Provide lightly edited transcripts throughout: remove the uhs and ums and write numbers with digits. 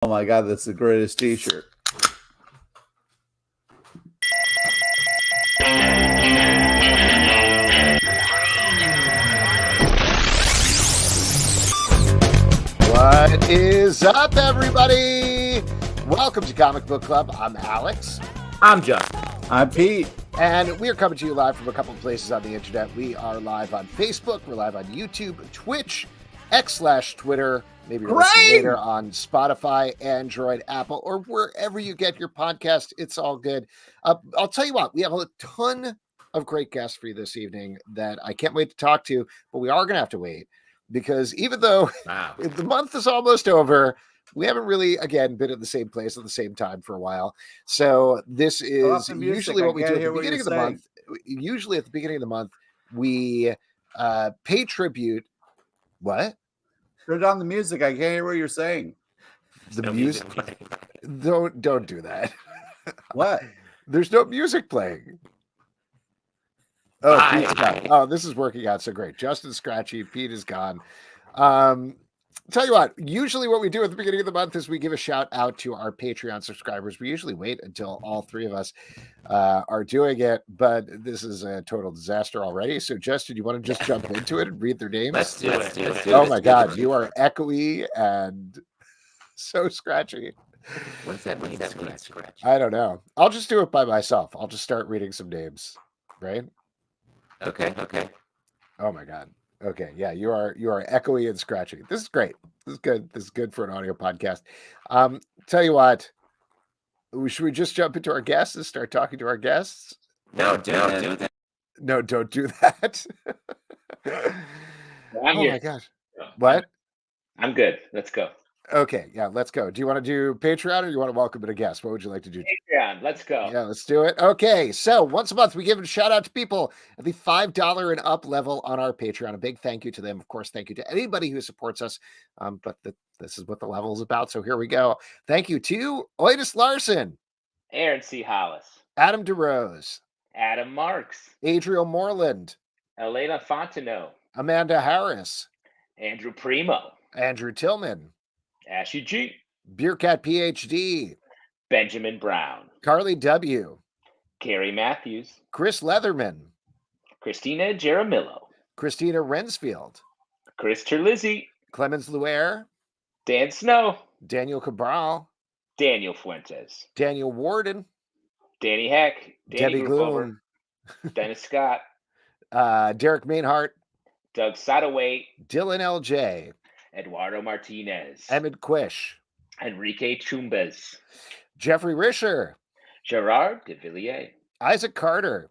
Oh my God, that's the greatest t-shirt. What is up, everybody? Welcome to Comic Book Club. I'm Alex. I'm Justin. I'm Pete. And we are coming to you live from a couple of places on the internet. We are live on Facebook. We're live on YouTube, Twitch, X/Twitter. Maybe you're listening later on Spotify, Android, Apple, or wherever you get your podcast. It's all good. I'll tell you what, we have a ton of great guests for you this evening that I can't wait to talk to, but we are going to have to wait because even though the month is almost over, we haven't really, again, been at the same place at the same time for a while. So this is usually what we do at the beginning of the month. Usually at the beginning of the month, we pay tribute. What? Turn down the music. I can't hear what you're saying. The music. Don't do that. What? There's no music playing. Oh, this is working out so great. Justin's scratchy. Pete is gone. Tell you what, usually what we do at the beginning of the month is we give a shout out to our Patreon subscribers. We usually wait until all three of us are doing it, but this is a total disaster already. So, Justin, you want to just jump into it and read their names? Let's do it. Oh my God, you are echoey and so scratchy. What does that mean? Scratch? I don't know. I'll just do it by myself. I'll just start reading some names, right? Okay. Oh my God. Okay, yeah, you are echoey and scratchy. This is great. This is good. This is good for an audio podcast. Tell you what, should we just jump into our guests and start talking to our guests? No, don't do that. No, don't do that. My gosh. What? I'm good. Let's go. Okay, yeah, let's go. Do you want to do Patreon or you want to welcome in a guest? What would you like to do? Patreon, let's go. Yeah, let's do it. Okay, so once a month, we give a shout out to people at the $5 and up level on our Patreon. A big thank you to them. Of course, thank you to anybody who supports us. But this is what the level is about. So here we go. Thank you to Elias Larson, Aaron C. Hollis, Adam DeRose, Adam Marks, Adriel Moreland, Elena Fontenot, Amanda Harris, Andrew Primo, Andrew Tillman, Ashley G, Beercat PhD, Benjamin Brown, Carly W, Carrie Matthews, Chris Leatherman, Christina Jaramillo, Christina Rensfield, Chris Terlizzi, Clemens Luer, Dan Snow, Daniel Cabral, Daniel Fuentes, Daniel Warden, Danny Heck, Danny Debbie Gloom, Dennis Scott, Derek Mainhart, Doug Sadaway, Dylan LJ, Eduardo Martinez, Emmett Quish, Enrique Chumbas, Jeffrey Risher, Gerard de Villiers, Isaac Carter,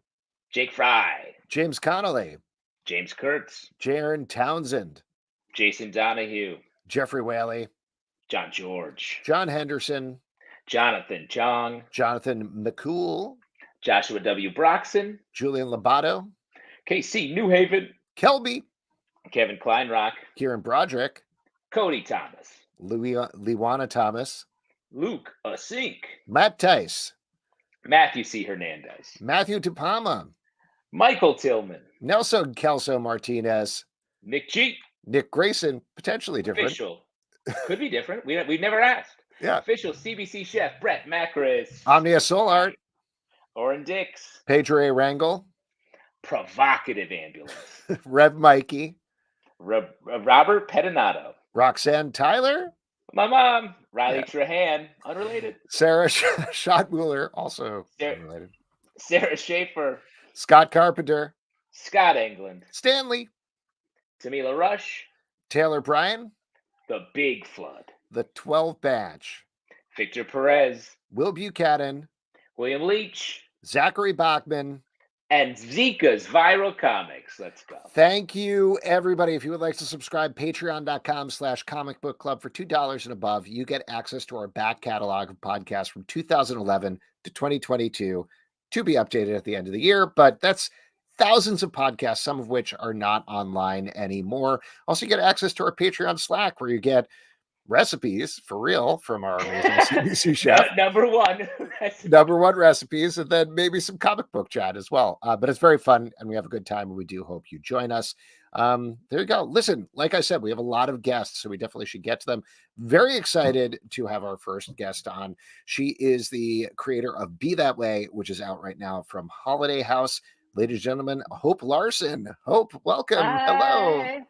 Jake Fry, James Connolly, James Kurtz, Jaron Townsend, Jason Donahue, Jeffrey Whaley, John George, John Henderson, Jonathan Chong, Jonathan McCool, Joshua W. Broxson, Julian Labato, KC Newhaven, Kelby, Kevin Kleinrock, Kieran Broderick, Cody Thomas, Liwana Thomas, Luke Asink, Matt Tice, Matthew C. Hernandez, Matthew Tupama, Michael Tillman, Nelson Kelso Martinez, Nick G. Nick Grayson, potentially different. Official. Could be different. We've never asked. Yeah. Official CBC chef Brett Macris, Omnia Solart, Oren Dix, Pedro A. Wrangle, Provocative Ambulance, Rev Mikey, Robert Pedinato, Roxanne Tyler, my mom, Riley Trahan, unrelated, Sarah Schottmuller, also unrelated, Sarah Schaefer, Scott Carpenter, Scott England, Stanley, Tamila Rush, Taylor Bryan, The Big Flood, The 12 Batch, Victor Perez, Will Buchanan, William Leach, Zachary Bachman, and Zika's Viral Comics. Let's go. Thank you, everybody. If you would like to subscribe, patreon.com/comic book club for $2 and above, you get access to our back catalog of podcasts from 2011 to 2022 to be updated at the end of the year. But that's thousands of podcasts, some of which are not online anymore. Also, you get access to our Patreon Slack where you get recipes for real from our amazing CBC chef. Number one. Number one recipes, and then maybe some comic book chat as well. But it's very fun, and we have a good time, and we do hope you join us. There you go. Listen, like I said, we have a lot of guests, so we definitely should get to them. Very excited to have our first guest on. She is the creator of Be That Way, which is out right now from Holiday House. Ladies and gentlemen, Hope Larson. Hope, welcome. Hi. Hello.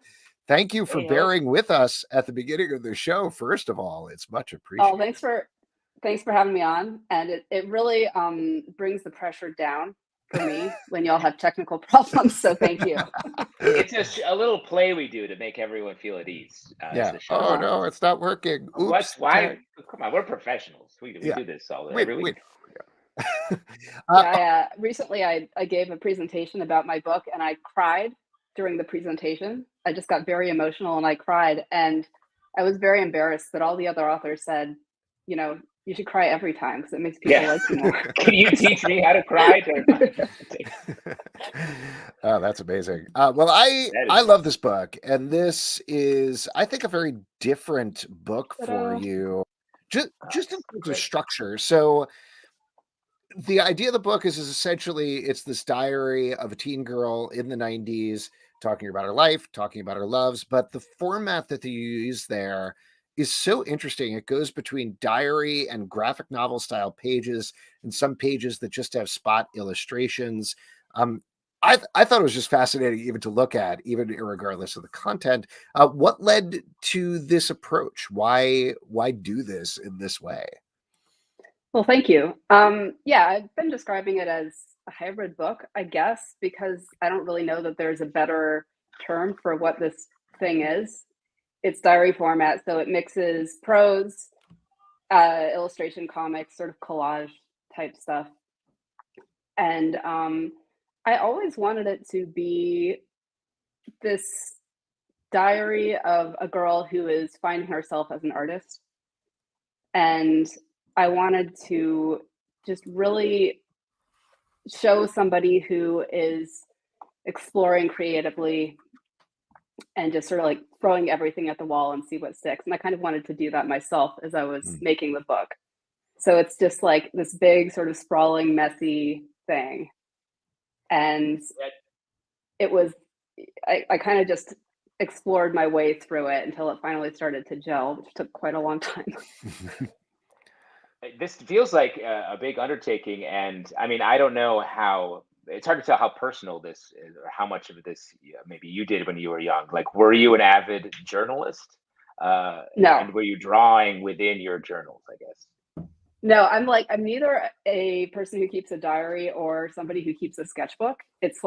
Thank you for bearing with us at the beginning of the show. First of all, it's much appreciated. Oh, thanks for having me on. And it really brings the pressure down for me when y'all have technical problems. So thank you. It's just a little play we do to make everyone feel at ease. Yeah. Oh no, it's not working. Oops. Why? Come on, we're professionals. We do this every week. Recently I gave a presentation about my book, and I cried during the presentation. I just got very emotional and I cried, and I was very embarrassed, but all the other authors said, you should cry every time because it makes people like you more. Can you teach me how to cry? Oh, that's amazing. Well, I love this book, and this is, I think, a very different book for you, just in terms of structure. So the idea of the book is essentially it's this diary of a teen girl in the 90s talking about her life, talking about her loves, but the format that you use there is so interesting. It goes between diary and graphic novel style pages, and some pages that just have spot illustrations. I thought it was just fascinating even to look at, even regardless of the content. What led to this approach? Why do this in this way? Well, thank you. I've been describing it as a hybrid book, I guess, because I don't really know that there's a better term for what this thing is. It's diary format, so it mixes prose, illustration, comics, sort of collage type stuff. And I always wanted it to be this diary of a girl who is finding herself as an artist. And I wanted to just really show somebody who is exploring creatively and just sort of like throwing everything at the wall and see what sticks. And I kind of wanted to do that myself as I was making the book. So it's just like this big sort of sprawling, messy thing. And it was, I kind of just explored my way through it until it finally started to gel, which took quite a long time. This feels like a big undertaking, and I mean, I don't know how. It's hard to tell how personal this is, or how much of this maybe you did when you were young. Like, were you an avid journalist? No. And were you drawing within your journals, I guess? No, I'm neither a person who keeps a diary or somebody who keeps a sketchbook. It's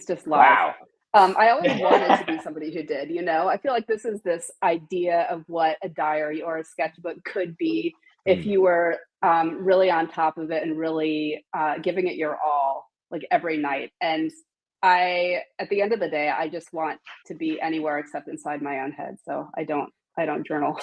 just live. Wow. I always wanted to be somebody who did, I feel like this is this idea of what a diary or a sketchbook could be if you were really on top of it and really giving it your all, like every night. And at the end of the day, I just want to be anywhere except inside my own head. So I don't journal.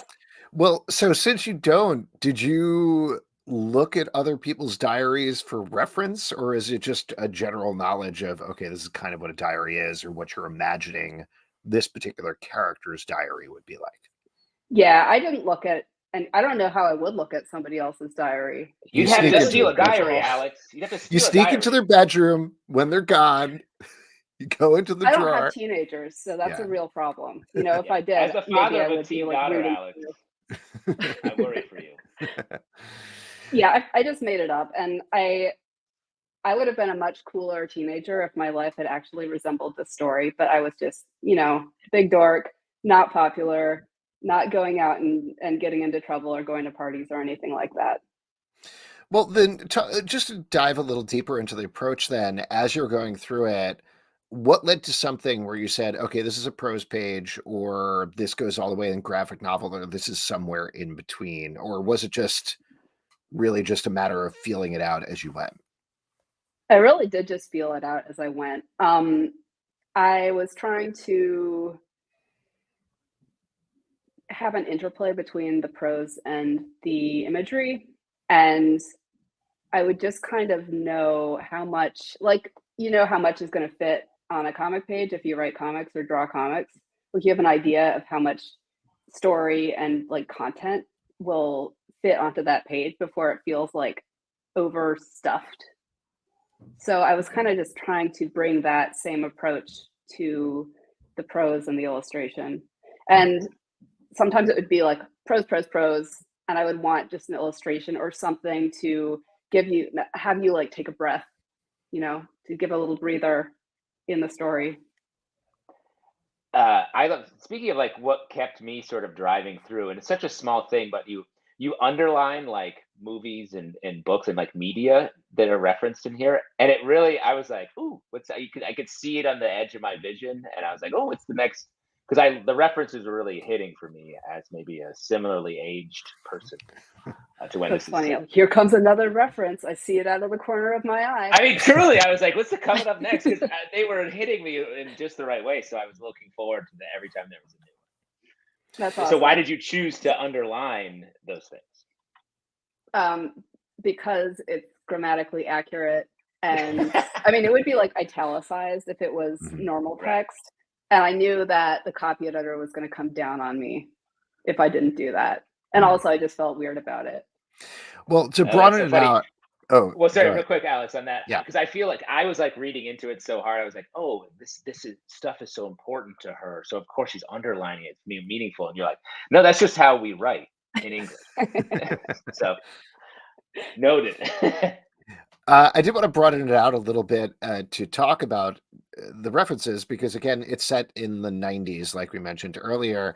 Well, so since you don't, did you look at other people's diaries for reference, or is it just a general knowledge of, okay, this is kind of what a diary is, or what you're imagining this particular character's diary would be like? Yeah, I didn't look at, and I don't know how I would look at somebody else's diary. You'd have to steal a diary, Alex. You'd have to steal You sneak into their bedroom when they're gone. You go into the drawer. I don't have teenagers, so that's a real problem. If I did, as a father of a would be teen like daughter, rooting Alex, I worry for you. Yeah, I just made it up, and I would have been a much cooler teenager if my life had actually resembled this story. But I was just, big dork, not popular, not going out and getting into trouble or going to parties or anything like that. Well, then just to dive a little deeper into the approach then, as you're going through it, what led to something where you said, okay, this is a prose page, or this goes all the way in graphic novel, or this is somewhere in between? Or was it just really just a matter of feeling it out as you went? I really did just feel it out as I went. I was trying to have an interplay between the prose and the imagery, and I would just kind of know how much, how much is going to fit on a comic page if you write comics or draw comics. Like, you have an idea of how much story and like content will fit onto that page before it feels like overstuffed. So I was kind of just trying to bring that same approach to the prose and the illustration. And sometimes it would be like prose, and I would want just an illustration or something to have you like take a breath, to give a little breather in the story. Speaking of like what kept me sort of driving through, and it's such a small thing, but you underline like movies and books and like media that are referenced in here, and it really, I was like, ooh, I could see it on the edge of my vision, and I was like, oh, what's the next? Because the references are really hitting for me as maybe a similarly aged person to when That's this funny. is. Here comes another reference. I see it out of the corner of my eye. I mean, truly, I was like, what's coming up next? Because they were hitting me in just the right way, so I was looking forward to every time there was a new one. That's awesome. So why did you choose to underline those things? Because it's grammatically accurate, and I mean, it would be like italicized if it was normal text. And I knew that the copy editor was going to come down on me if I didn't do that. And also, I just felt weird about it. Well, to broaden it out. Oh, well, sorry, real quick, Alex, on that. Yeah. Because I feel like I was like reading into it so hard. I was like, oh, this stuff is so important to her. So of course she's underlining it. It's meaningful. And you're like, no, that's just how we write in English. So noted. I did want to broaden it out a little bit to talk about the references, because again, it's set in the 90s, like we mentioned earlier.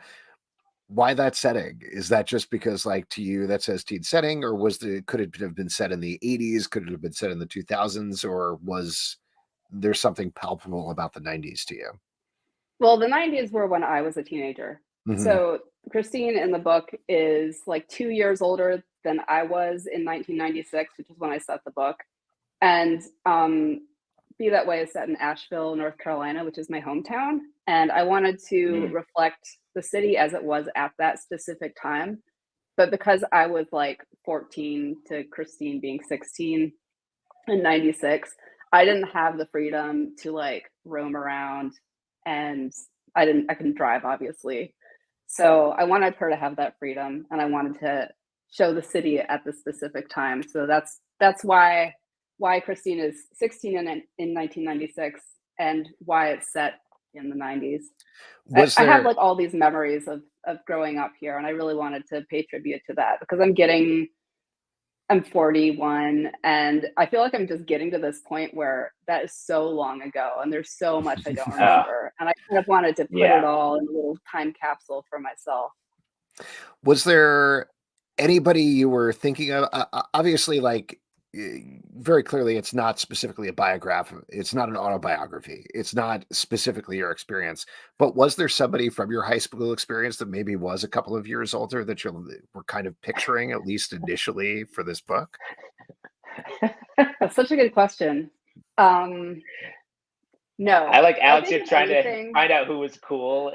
Why that setting? Is that just because, like, to you that says teen setting, or could it have been set in the 80s? Could it have been set in the 2000s, or was there something palpable about the 90s to you? Well, the 90s were when I was a teenager. So Christine in the book is like 2 years older than I was in 1996, which is when I set the book. And Be That Way is set in Asheville, North Carolina, which is my hometown. And I wanted to reflect the city as it was at that specific time. But because I was like 14 to Christine being 16 in 96, I didn't have the freedom to like roam around, and I couldn't drive, obviously. So I wanted her to have that freedom, and I wanted to show the city at the specific time. So that's why Christine is 16 in 1996, and why it's set in the 90s. I have like all these memories of growing up here, and I really wanted to pay tribute to that, because I'm 41, and I feel like I'm just getting to this point where that is so long ago, and there's so much I don't remember. And I kind of wanted to put it all in a little time capsule for myself. Was there anybody you were thinking of? Obviously, like, very clearly, it's not specifically a biography. It's not an autobiography. It's not specifically your experience. But was there somebody from your high school experience that maybe was a couple of years older that you were kind of picturing, at least initially, for this book? That's such a good question. No. I like Alex here trying to find out who was cool.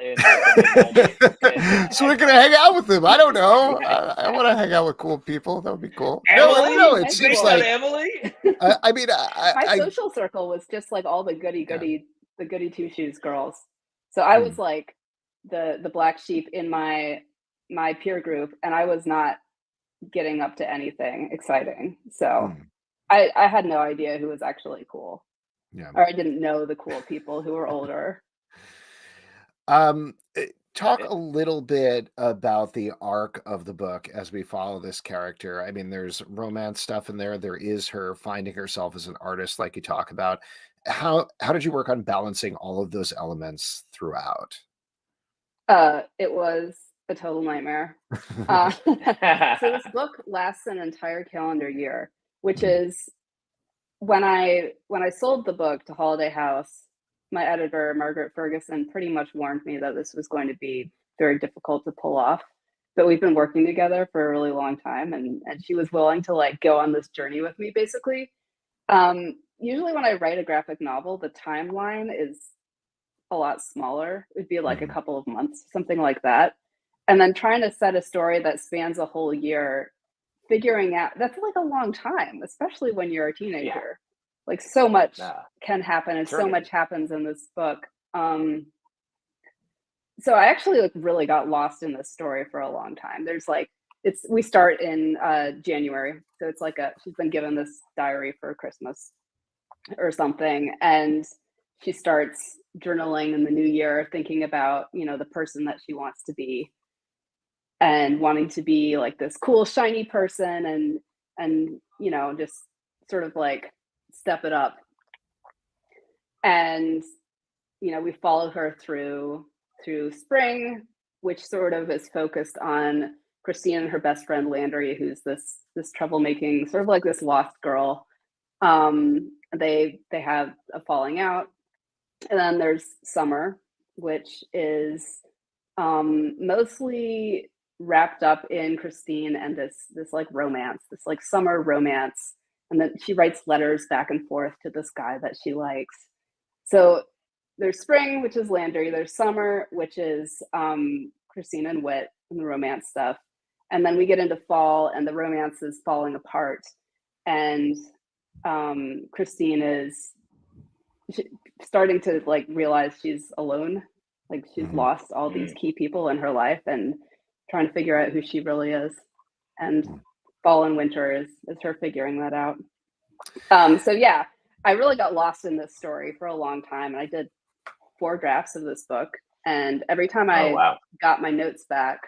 So we're going to hang out with them. I don't know. I want to hang out with cool people. That would be cool. Emily? No, it seems like Emily. I mean, my social circle was just like all the goody two shoes girls. So I was like the black sheep in my peer group, and I was not getting up to anything exciting. So I had no idea who was actually cool. Yeah. Or I didn't know the cool people who were older. Talk a little bit about the arc of the book as we follow this character. I mean, there's romance stuff in there. There is her finding herself as an artist, like you talk about. How did you work on balancing all of those elements throughout? It was a total nightmare. So this book lasts an entire calendar year, which is when I sold the book to Holiday House, my editor, Margaret Ferguson, pretty much warned me that this was going to be very difficult to pull off. But we've been working together for a really long time, and she was willing to like go on this journey with me, basically. Usually when I write a graphic novel, the timeline is a lot smaller. It would be like a couple of months, something like that. And then trying to set a story that spans a whole year, figuring out, that's like a long time, especially when you're a teenager. Yeah. Like so much can happen, and so much happens in this book. So I actually like really got lost in this story for a long time. There's like we start in January, so it's like she's been given this diary for Christmas or something, and she starts journaling in the new year, thinking about, you know, the person that she wants to be and wanting to be like this cool shiny person and you know, just sort of like step it up. And you know, we follow her through spring, which sort of is focused on Christine and her best friend Landry, who's this troublemaking, sort of like this lost girl. They have a falling out. And then there's summer, which is mostly wrapped up in Christine and this like romance, this like summer romance. And then she writes letters back and forth to this guy that she likes. So there's spring, which is Landry. There's summer, which is Christine and Whit and the romance stuff. And then we get into fall and the romance is falling apart. And Christine is starting to like realize she's alone. Like she's lost all these key people in her life and trying to figure out who she really is. And fall and winter is her figuring that out. So yeah, I really got lost in this story for a long time. And I did 4 drafts of this book. And every time I got my notes back,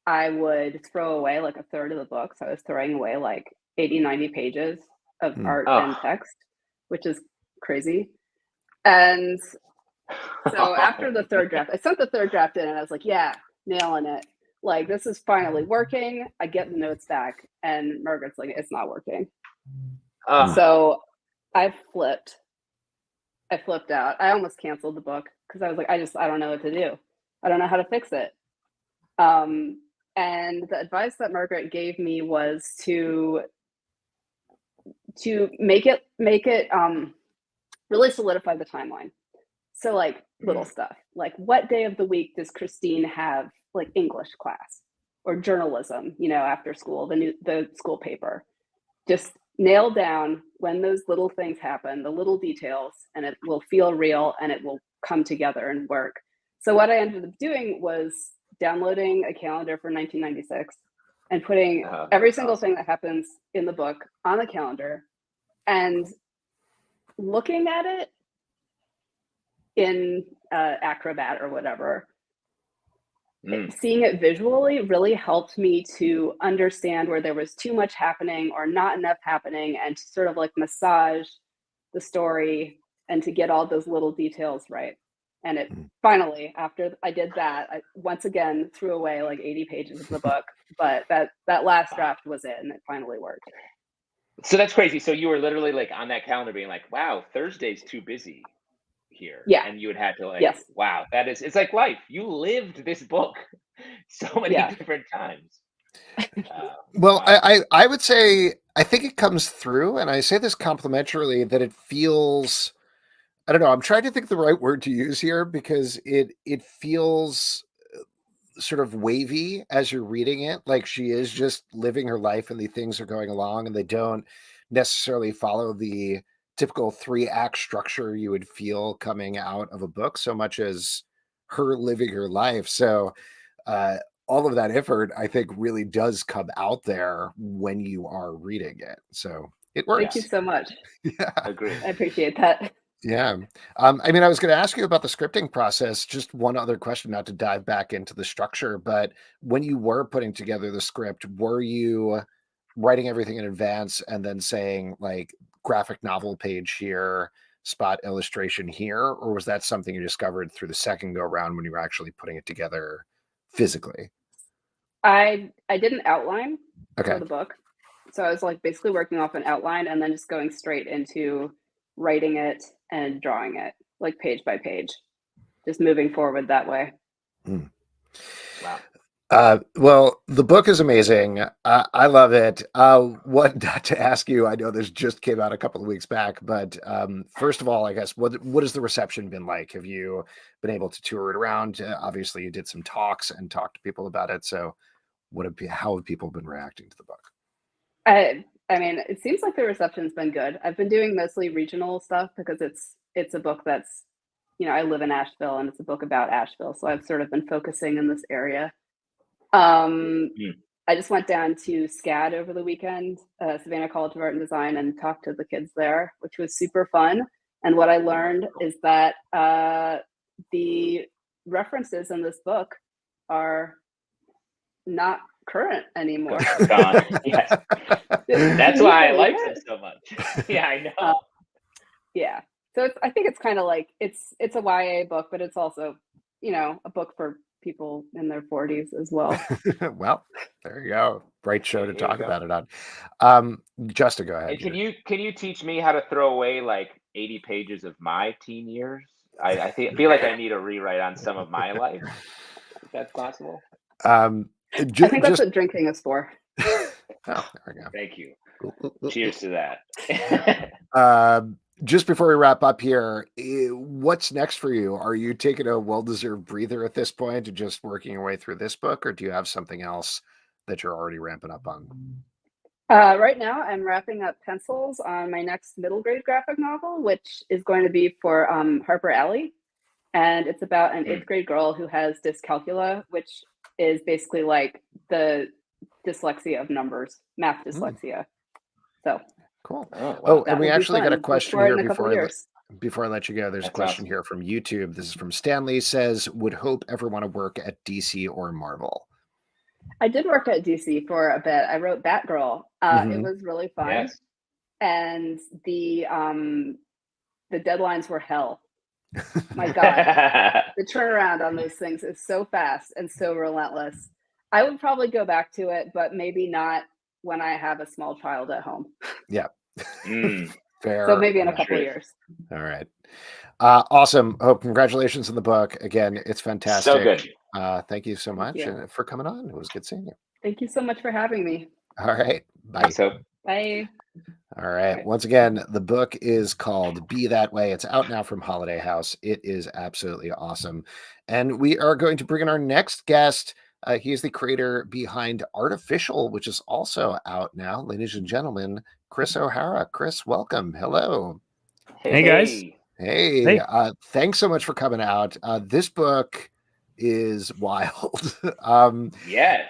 I would throw away like a third of the book. So I was throwing away like 80, 90 pages of art and text, which is crazy. And so after the 3rd draft, I sent the 3rd draft in and I was like, yeah, nailing it. Like, this is finally working. I get the notes back and Margaret's like, it's not working. So I flipped out. I almost canceled the book because I was like, I don't know what to do. I don't know how to fix it. And the advice that Margaret gave me was to make it really solidify the timeline. So like little stuff, like what day of the week does Christine have like English class or journalism, you know, after school, the school paper. Just nail down when those little things happen, the little details, and it will feel real and it will come together and work. So what I ended up doing was downloading a calendar for 1996 and putting every single thing that happens in the book on the calendar and looking at it in Acrobat or whatever. Seeing it visually really helped me to understand where there was too much happening or not enough happening, and to sort of like massage the story and to get all those little details right. And it finally, after I did that, I once again threw away like 80 pages of the book, but that last draft was it, and it finally worked. So that's crazy. So you were literally like on that calendar being like, wow, Thursday's too busy here. Yeah. And you would have to like, yes. Wow, it's like life. You lived this book so many different times. Well, wow. I would say, I think it comes through, and I say this complimentarily, that it feels, I don't know, I'm trying to think of the right word to use here, because it feels sort of wavy as you're reading it. Like she is just living her life and the things are going along, and they don't necessarily follow the typical 3-act structure you would feel coming out of a book, so much as her living her life. So all of that effort, I think, really does come out there when you are reading it. So it works. Thank you so much. Yeah. Agreed. I appreciate that. Yeah. I mean, I was going to ask you about the scripting process. Just one other question, not to dive back into the structure, but when you were putting together the script, were you writing everything in advance and then saying like graphic novel page here, spot illustration here, or was that something you discovered through the second go round when you were actually putting it together physically? I did an outline for the book. So I was like basically working off an outline and then just going straight into writing it and drawing it like page by page, just moving forward that way. Wow. Well, the book is amazing. I love it. What not to ask you, I know this just came out a couple of weeks back, but first of all, I guess, what has the reception been like? Have you been able to tour it around? Obviously, you did some talks and talked to people about it. So how have people been reacting to the book? I mean, it seems like the reception's been good. I've been doing mostly regional stuff because it's a book that's, I live in Asheville, and it's a book about Asheville, so I've sort of been focusing in this area. I just went down to SCAD over the weekend, Savannah College of Art and Design, and talked to the kids there, which was super fun. And what I learned is that the references in this book are not current anymore. Gone. Yes. That's why I liked it so much. Yeah, I know. Yeah. So I think it's kind of like it's a YA book, but it's also, a book for people in their 40s as well. Well, there you go. Bright show to talk about it on. Justin, go ahead. And can you teach me how to throw away like 80 pages of my teen years? I feel like I need a rewrite on some of my life. If that's possible. I think that's what drinking is for. Oh, there we go. Thank you. Cheers to that. Just before we wrap up here, what's next for you? Are you taking a well-deserved breather at this point and just working your way through this book, or do you have something else that you're already ramping up on? Right now, I'm wrapping up pencils on my next middle grade graphic novel, which is going to be for Harper Alley. And it's about an 8th grade girl who has dyscalculia, which is basically like the dyslexia of numbers, math dyslexia. So cool. Wow. And we actually got a question here before I let you go. There's a question here from YouTube. This is from Stanley. Says, would Hope ever want to work at DC or Marvel? I did work at DC for a bit. I wrote Batgirl. It was really fun. Yes. And the deadlines were hell. My God. The turnaround on those things is so fast and so relentless. I would probably go back to it, but maybe not when I have a small child at home. Yeah. Fair. So maybe in a couple of years. All right. Awesome. Hope, congratulations on the book. Again, it's fantastic. So good. Thank you so much for coming on. It was good seeing you. Thank you so much for having me. All right. Bye. Bye. All right. Once again, the book is called Be That Way. It's out now from Holiday House. It is absolutely awesome. And we are going to bring in our next guest. He is the creator behind Artificial, which is also out now. Ladies and gentlemen, Chris O'Hara. Chris, welcome. Hello. Hey guys. Hey. Thanks so much for coming out. This book is wild. Yes.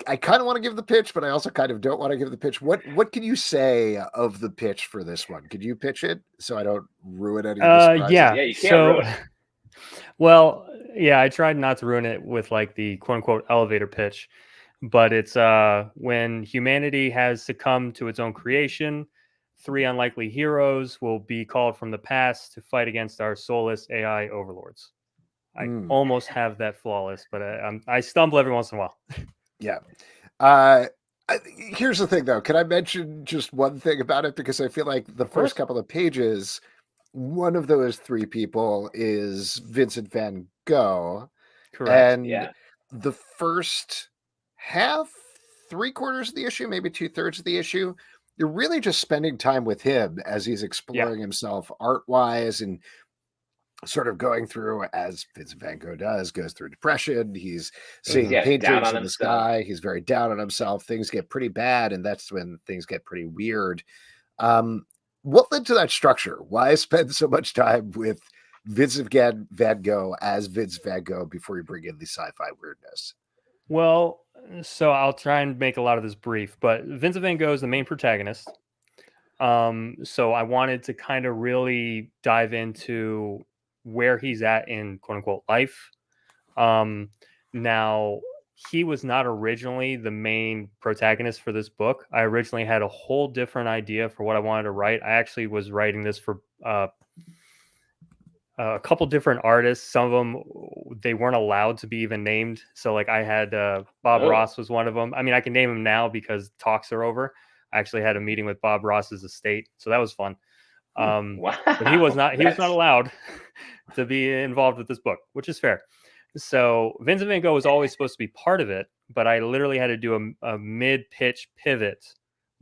I kind of want to give the pitch, but I also kind of don't want to give the pitch. What can you say of the pitch for this one? Could you pitch it so I don't ruin any of the surprises? Yeah. You can't ruin it. Well, yeah, I tried not to ruin it with like the quote unquote elevator pitch, but it's when humanity has succumbed to its own creation, 3 unlikely heroes will be called from the past to fight against our soulless AI overlords. I almost have that flawless, but I stumble every once in a while. Yeah. Here's the thing, though. Can I mention just one thing about it? Because I feel like the first couple of pages, one of those 3 people is Vincent van Gogh. Correct. And the first half, 3/4 of the issue, maybe 2/3 of the issue, you're really just spending time with him as he's exploring himself art-wise and sort of going through, as Vincent van Gogh goes through depression. He's seeing paintings in the sky. He's very down on himself. Things get pretty bad, and that's when things get pretty weird. What led to that structure? Why spend so much time with Vincent van Gogh as Vince van Gogh before you bring in the sci-fi weirdness? Well, so I'll try and make a lot of this brief, but Vincent van Gogh is the main protagonist. So I wanted to kind of really dive into where he's at in quote unquote life. Now, he was not originally the main protagonist for this book. I originally had a whole different idea for what I wanted to write. I actually was writing this for a couple different artists. Some of them, they weren't allowed to be even named. So like I had Bob Ross was one of them. I mean, I can name him now because talks are over. I actually had a meeting with Bob Ross's estate. So that was fun. Wow. But he was not allowed to be involved with this book, which is fair. So Vincent van Gogh was always supposed to be part of it, but I literally had to do a mid-pitch pivot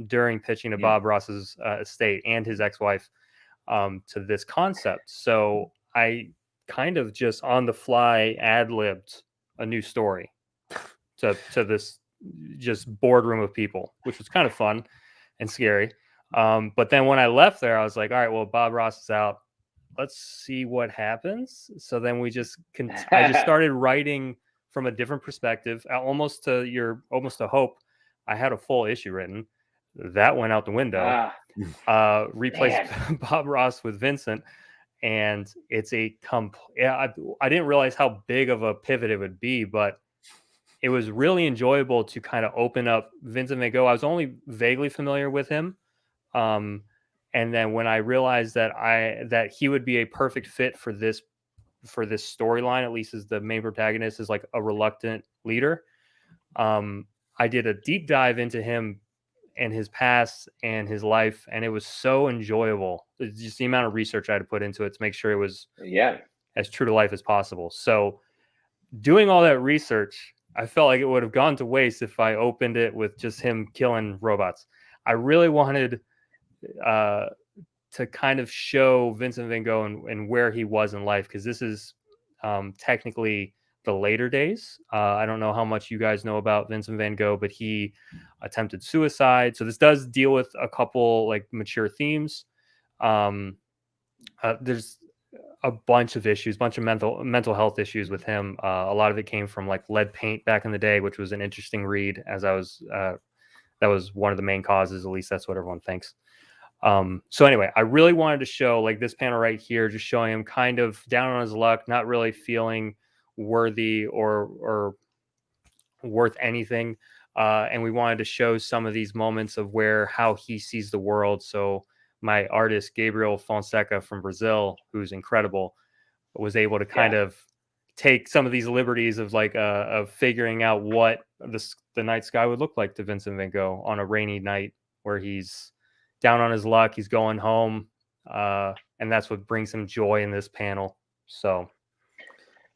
during pitching to Bob Ross's estate and his ex-wife to this concept. So I kind of just on the fly ad-libbed a new story to this just boardroom of people, which was kind of fun and scary. But then when I left there, I was like, all right, well, Bob Ross is out. Let's see what happens. So then I just started writing from a different perspective, almost to Hope. I had a full issue written. That went out the window. Replaced Bob Ross with Vincent. And it's I didn't realize how big of a pivot it would be, but it was really enjoyable to kind of open up Vincent Van Gogh. I was only vaguely familiar with him. And then when I realized that he would be a perfect fit for this storyline, at least as the main protagonist is like a reluctant leader, I did a deep dive into him and his past and his life, and it was so enjoyable. It's just the amount of research I had to put into it to make sure it was as true to life as possible. So doing all that research, I felt like it would have gone to waste if I opened it with just him killing robots. I really wanted to kind of show Vincent Van Gogh and where he was in life, because this is technically the later days. I don't know how much you guys know about Vincent Van Gogh, but he attempted suicide. So this does deal with a couple like mature themes. There's a bunch of issues, bunch of mental health issues with him. A lot of it came from like lead paint back in the day, which was an interesting read. That was one of the main causes. At least that's what everyone thinks. So anyway, I really wanted to show like this panel right here, just showing him kind of down on his luck, not really feeling worthy or worth anything. And we wanted to show some of these moments of how he sees the world. So my artist, Gabriel Fonseca from Brazil, who's incredible, was able to kind of take some of these liberties of like, of figuring out what the night sky would look like to Vincent Van Gogh on a rainy night where he's down on his luck, he's going home. And that's what brings him joy in this panel. So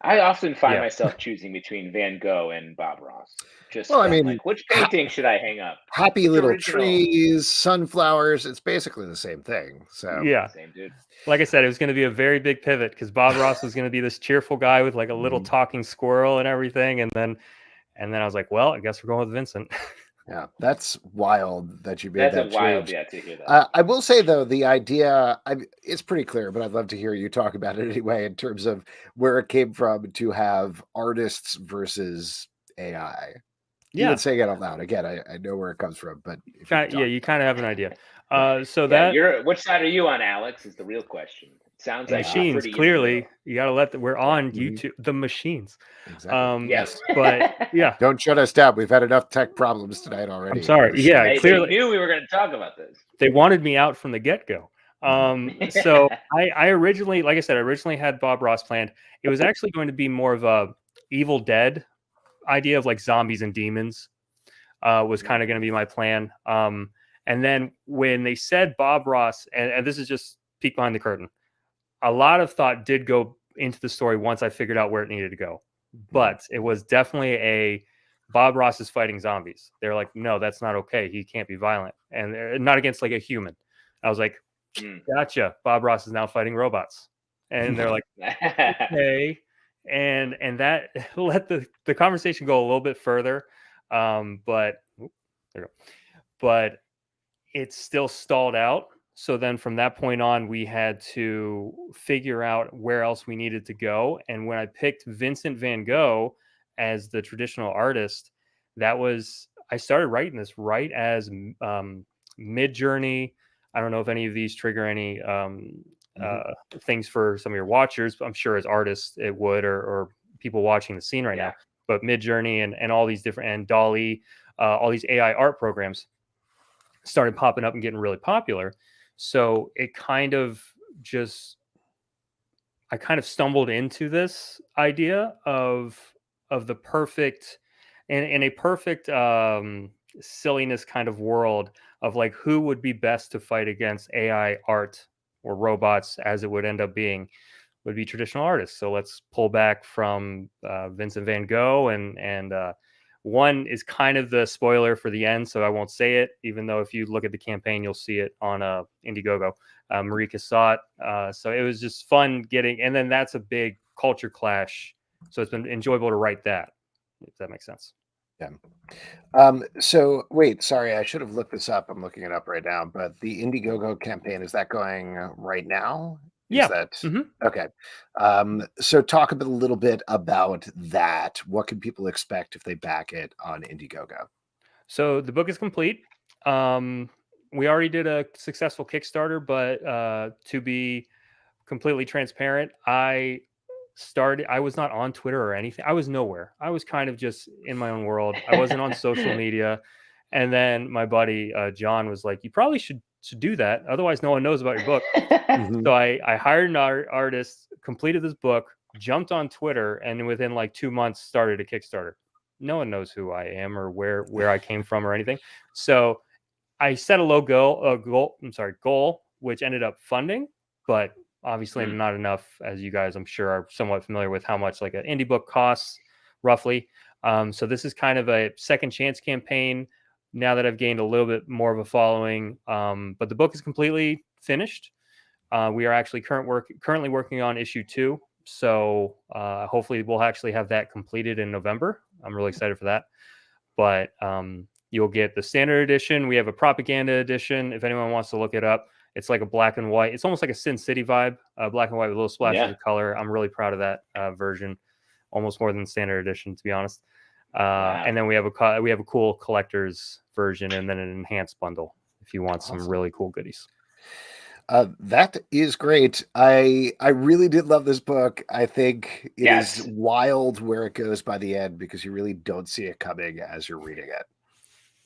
I often find myself choosing between Van Gogh and Bob Ross. Like, which painting should I hang up? Happy little trees, sunflowers. It's basically the same thing. So same dude. Like I said, it was going to be a very big pivot because Bob Ross was going to be this cheerful guy with like a little talking squirrel and everything, and then I was like, well, I guess we're going with Vincent. Yeah, that's wild that you made that wild, change. to hear that. I will say though, the idea it's pretty clear, but I'd love to hear you talk about it anyway in terms of where it came from to have artists versus AI. Yeah, even saying it out loud. Again, I know where it comes from, but you kind of have an idea. Which side are you on, Alex? Is the real question. Sounds like machines. Clearly, you got to we're on YouTube. The machines. Exactly. Yes, but yeah, don't shut us down. We've had enough tech problems tonight already. I'm sorry. Yeah, clearly they knew we were going to talk about this. They wanted me out from the get-go. So I originally, like I said, had Bob Ross planned. It was actually going to be more of a Evil Dead idea of like zombies and demons. Was kind of going to be my plan. And then when they said Bob Ross, and this is just peek behind the curtain, a lot of thought did go into the story once I figured out where it needed to go. But it was definitely Bob Ross is fighting zombies. They're like, no, that's not okay. He can't be violent. And not against like a human. I was like, gotcha. Bob Ross is now fighting robots. And they're like, okay. And that let the conversation go a little bit further. But it still stalled out. So then from that point on, we had to figure out where else we needed to go. And when I picked Vincent Van Gogh as the traditional artist, I started writing this right as Mid-Journey. I don't know if any of these trigger any things for some of your watchers, but I'm sure as artists it would, or people watching the scene right now. But Mid-Journey and all these different, and DALL-E, all these AI art programs started popping up and getting really popular. So it I kind of stumbled into this idea of the perfect, in a perfect silliness kind of world of like who would be best to fight against AI art or robots, as it would end up being, would be traditional artists. So let's pull back from Vincent Van Gogh, and one is kind of the spoiler for the end, so I won't say it, even though if you look at the campaign, you'll see it on Indiegogo. Marika saw it. So it was just fun and then that's a big culture clash. So it's been enjoyable to write that, if that makes sense. So wait, sorry, I should have looked this up. I'm looking it up right now. But the Indiegogo campaign, is that going right now? Is Yeah. that hmm okay? So talk a little bit about that. What can people expect if they back it on Indiegogo? So the book is complete. We already did a successful Kickstarter, but to be completely transparent, I was not on Twitter or anything. I was nowhere. I was kind of just in my own world. I wasn't on social media. And then my buddy John was like, "You probably should do that. Otherwise, no one knows about your book." Mhm. So I hired an artist, completed this book, jumped on Twitter, and within like 2 months started a Kickstarter. No one knows who I am or where I came from or anything. So I set a low goal, which ended up funding, but obviously not enough, as you guys I'm sure are somewhat familiar with how much like an indie book costs roughly. So this is kind of a second chance campaign now that I've gained a little bit more of a following. But the book is completely finished. We are actually currently working on issue 2. So hopefully we'll actually have that completed in November. I'm really excited for that. But you'll get the standard edition. We have a propaganda edition. If anyone wants to look it up, it's like a black and white. It's almost like a Sin City vibe, black and white with little splashes of color. I'm really proud of that version, almost more than the standard edition, to be honest. And then we have a cool collector's version and then an enhanced bundle if you want some really cool goodies. That is great. I really did love this book. I think it is wild where it goes by the end because you really don't see it coming as you're reading it.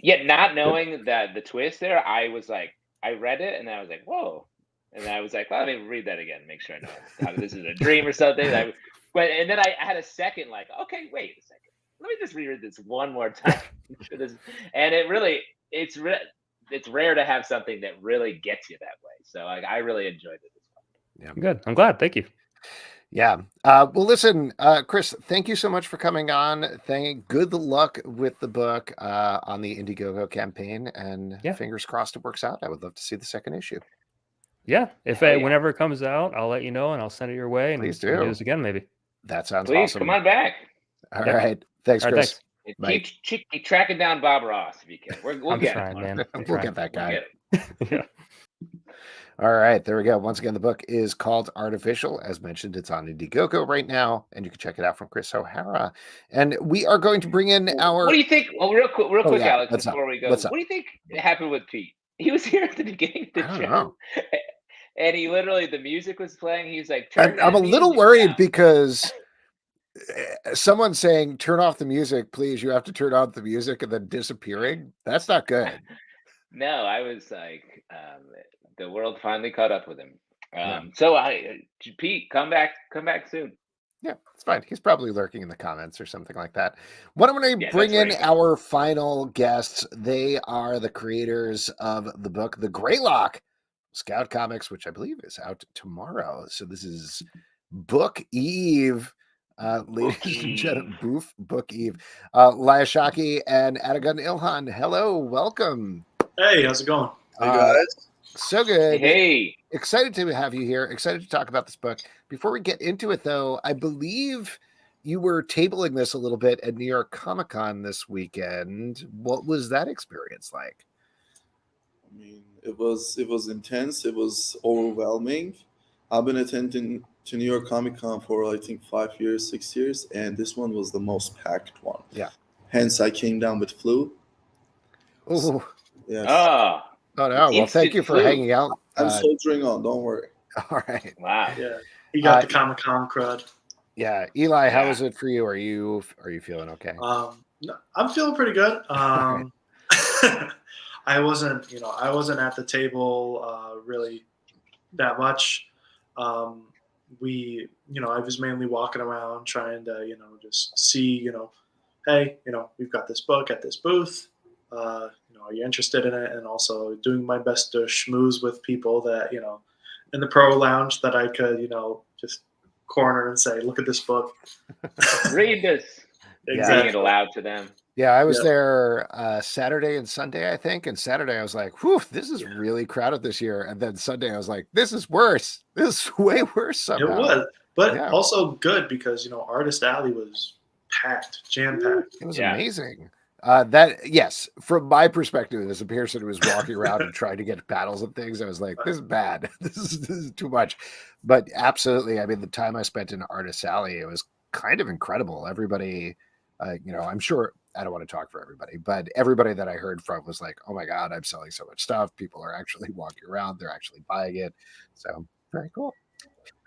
Yet not knowing that the twist there, I was like, I read it and I was like, whoa. And I was like, well, let me read that again, make sure I know how this is a dream or something. And then I had a second, like, okay, wait a second. Let me just reread this one more time. And it's rare to have something that really gets you that way. So I really enjoyed it as well. Yeah. Good. I'm glad. Thank you. Yeah. Well, listen, Chris, thank you so much for coming on. Good luck with the book on the Indiegogo campaign, and fingers crossed it works out. I would love to see the second issue. Yeah. Whenever it comes out, I'll let you know and I'll send it your way. And please do this again, maybe. That sounds Please awesome. come on back. All right. Thanks, Chris. Thanks. Keep tracking down Bob Ross if you can. We'll get trying, it, man. We'll get that guy. Yeah. All right, there we go. Once again, the book is called Artificial. As mentioned, it's on Indiegogo right now, and you can check it out from Chris O'Hara. And we are going to bring in our... What do you think? Well, real quick, Alex, before we go. What do you think happened with Pete? He was here at the beginning of the show. And he literally, the music was playing. He's like, I'm a little worried because someone saying, turn off the music, please. You have to turn off the music and then disappearing. That's not good. No, I was like... the world finally caught up with him. So Pete, come back soon. Yeah, it's fine. He's probably lurking in the comments or something like that. What I'm going to bring in our final guests. They are the creators of the book, The Greylock, Scout Comics, which I believe is out tomorrow. So this is Book Eve. Ladies and gentlemen, Book Eve. Elias Shockey and Atagun Ilhan. Hello, welcome. Hey, how's it going? Hey guys. So good. Hey. Excited to have you here. Excited to talk about this book. Before we get into it, though, I believe you were tabling this a little bit at New York Comic Con this weekend. What was that experience like? I mean, it was intense. It was overwhelming. I've been attending to New York Comic Con for I think 6 years, and this one was the most packed one. Yeah. Hence, I came down with flu. Oh. Yes. Oh no! Well, thank you for hanging out. I'm soldiering on. Don't worry. All right. Wow. Yeah, he got the Comic Con crud. Yeah, Eli, how is it for you? Are you feeling okay? No, I'm feeling pretty good. I wasn't at the table really that much. I was mainly walking around trying to just see hey, we've got this book at this booth. Are you interested in it? And also doing my best to schmooze with people that, in the pro lounge that I could, just corner and say, look at this book. Read this. Exactly. Reading it aloud to them. Yeah, I was there Saturday and Sunday, I think. And Saturday I was like, whew, this is really crowded this year. And then Sunday I was like, this is worse. This is way worse somehow. It was. But also good because, Artist Alley was packed, jam-packed. It was amazing. Yes, from my perspective, as a person who was walking around and trying to get battles and things, I was like, this is bad. This is too much. But absolutely, I mean, the time I spent in Artist Alley, it was kind of incredible. Everybody, I'm sure I don't want to talk for everybody, but everybody that I heard from was like, oh my God, I'm selling so much stuff. People are actually walking around, they're actually buying it. So very cool.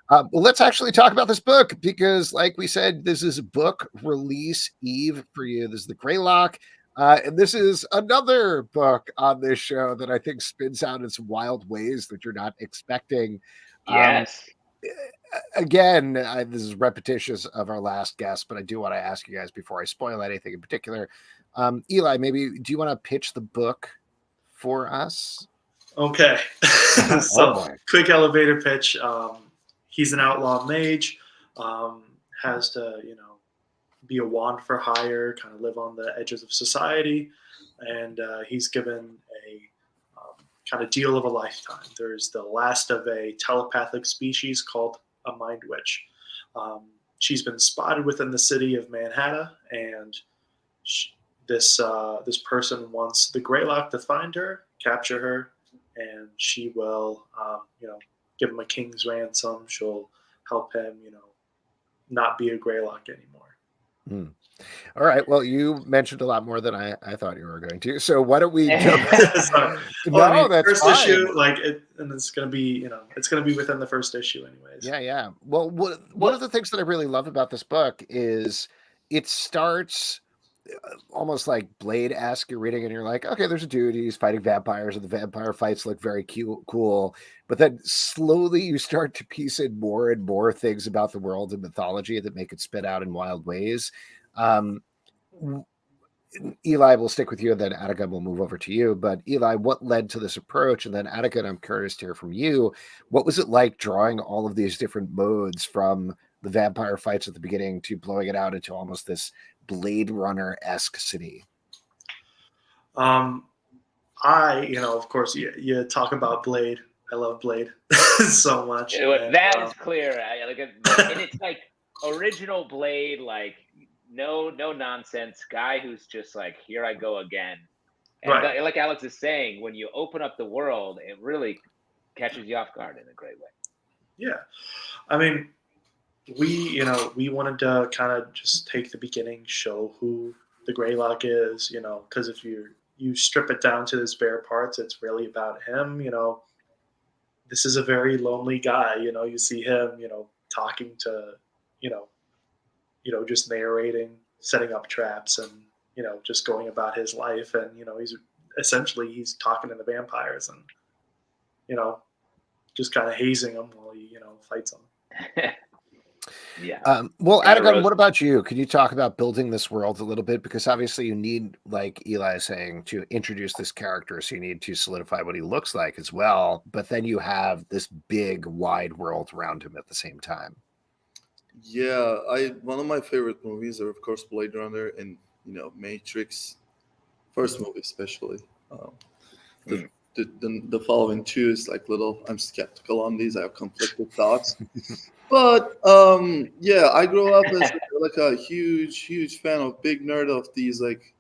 Well, let's actually talk about this book because, like we said, this is book release eve for you. This is the Greylock. And this is another book on this show that I think spins out in some wild ways that you're not expecting. Yes. Again, this is repetitious of our last guest, but I do want to ask you guys before I spoil anything in particular. Eli, maybe do you want to pitch the book for us? Okay. So, boy. quick elevator pitch. He's an outlaw mage, has to, be a wand for hire, kind of live on the edges of society, and he's given a kind of deal of a lifetime. There's the last of a telepathic species called a mind witch. She's been spotted within the city of Manhattan, and this person wants the Greylock to find her, capture her, and she will, give him a king's ransom. She'll help him, not be a Greylock anymore. All right. Well, you mentioned a lot more than I thought you were going to. So why don't we jump? That's first fine. issue, and it's gonna be, it's gonna be within the first issue, anyways. Yeah. Well, one of the things that I really love about this book is it starts almost like Blade-esque. You're reading and you're like, okay, there's a dude, he's fighting vampires, and the vampire fights look very cool. But then slowly you start to piece in more and more things about the world and mythology that make it spit out in wild ways. Eli, will stick with you, and then Atagun will move over to you. But Eli, what led to this approach? And then Atagun, I'm curious to hear from you. What was it like drawing all of these different modes from the vampire fights at the beginning to blowing it out into almost this Blade Runner-esque city? Of course, you talk about Blade. I love Blade so much. That is clear. And it's like original Blade, like no nonsense guy who's just like, here I go again. And right. Like Alex is saying, when you open up the world, it really catches you off guard in a great way. Yeah. I mean, we wanted to kind of just take the beginning, show who the Greylock is, because if you strip it down to its bare parts, it's really about him. This is a very lonely guy. You see him, talking to, just narrating, setting up traps, and just going about his life, and he's talking to the vampires, and just kind of hazing them while he fights them. Yeah. Well, Atagun, what about you? Could you talk about building this world a little bit? Because obviously you need, like Eli is saying, to introduce this character, so you need to solidify what he looks like as well. But then you have this big, wide world around him at the same time. Yeah, one of my favorite movies are, of course, Blade Runner and Matrix. First movie, especially. The following two is like I'm skeptical on these. I have conflicted thoughts. But I grew up as like a huge fan of, big nerd of these like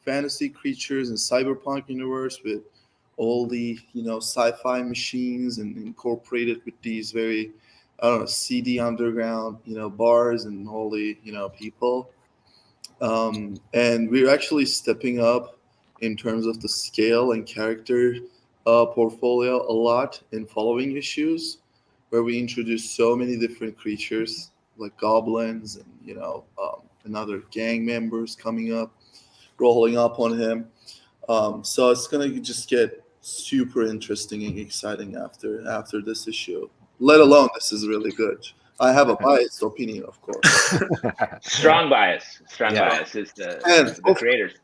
fantasy creatures and cyberpunk universe with all the sci-fi machines and incorporated with these very seedy underground bars and all the people. And we're actually stepping up in terms of the scale and character portfolio a lot in following issues, where we introduce so many different creatures like goblins and another gang members coming up, rolling up on him. So it's gonna just get super interesting and exciting after this issue. Let alone this is really good. I have a biased opinion, of course. Strong bias is the creators.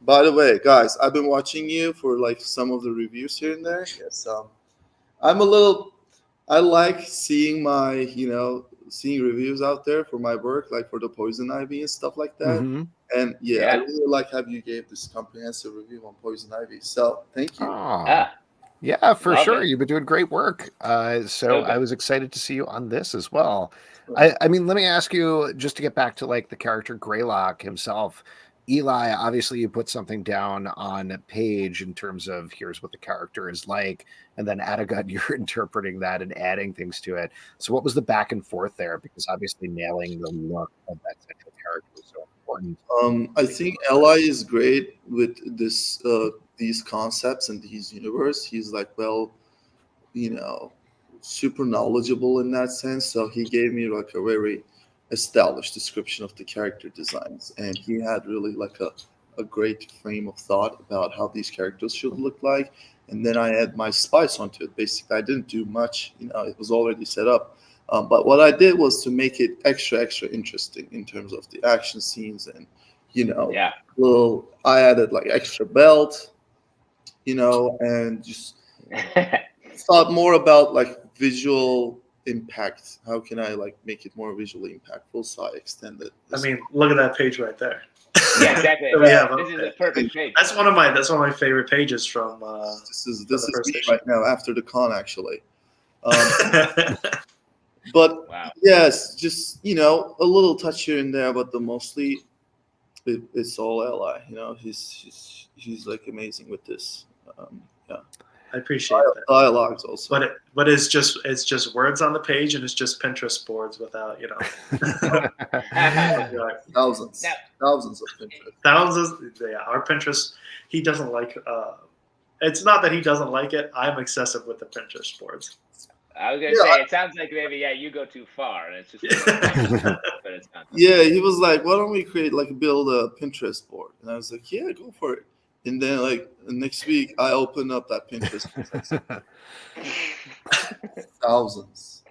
By the way, guys, I've been watching you for like some of the reviews here and there. Yes, I like seeing seeing reviews out there for my work, like for the Poison Ivy and stuff like that. Mm-hmm. And I really like how you gave this comprehensive review on Poison Ivy. So thank you. Yeah, for Love sure. it. You've been doing great work. So I was excited to see you on this as well. Right. I mean, let me ask you, just to get back to like the character Greylock himself. Eli, obviously you put something down on a page in terms of here's what the character is like, and then Atagun, you're interpreting that and adding things to it. So what was the back and forth there? Because obviously nailing the look of that central character is so important. I think Eli is great with these concepts and these universe. He's like, well, super knowledgeable in that sense. So he gave me like a very established description of the character designs, and he had really like a great frame of thought about how these characters should look like. And then I add my spice onto it. Basically, I didn't do much. It was already set up. But what I did was to make it extra interesting in terms of the action scenes, and I added like extra belt, and just thought more about like visual impact. How can I like make it more visually impactful? So I extended. I mean, look at that page right there. Yeah, exactly. This is a perfect page. That's one of my favorite pages from. This is me right now after the con, actually. But wow. Yes, just a little touch here and there, but mostly it's all Eli. He's like amazing with this. I appreciate that. Dialogues also. But it's just words on the page, and it's just Pinterest boards without thousands of Pinterest. Thousands. Yeah, our Pinterest. He doesn't like. It's not that he doesn't like it. I'm excessive with the Pinterest boards. I was gonna say it sounds like maybe you go too far, and it's just. But it's not. Yeah, he was like, "Why don't we build a Pinterest board?" And I was like, "Yeah, go for it." And then, like, next week, I opened up that Pinterest. Thousands.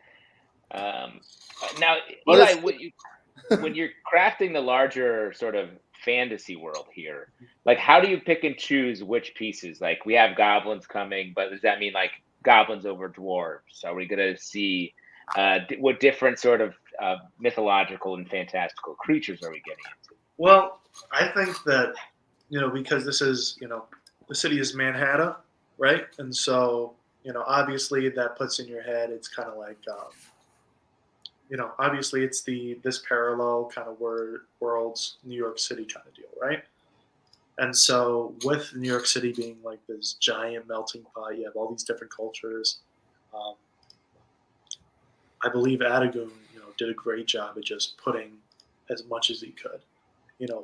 Now, Eli, when you're crafting the larger sort of fantasy world here, like, how do you pick and choose which pieces? Like, we have goblins coming, but does that mean, like, goblins over dwarves? Are we going to see what different sort of mythological and fantastical creatures are we getting into? Well, I think that, because this is, the city is Manhattan, right? And so, obviously that puts in your head, it's kind of like, obviously it's this parallel kind of worlds, New York City kind of deal, right? And so with New York City being like this giant melting pot, you have all these different cultures. I believe Atagun, did a great job at just putting as much as he could.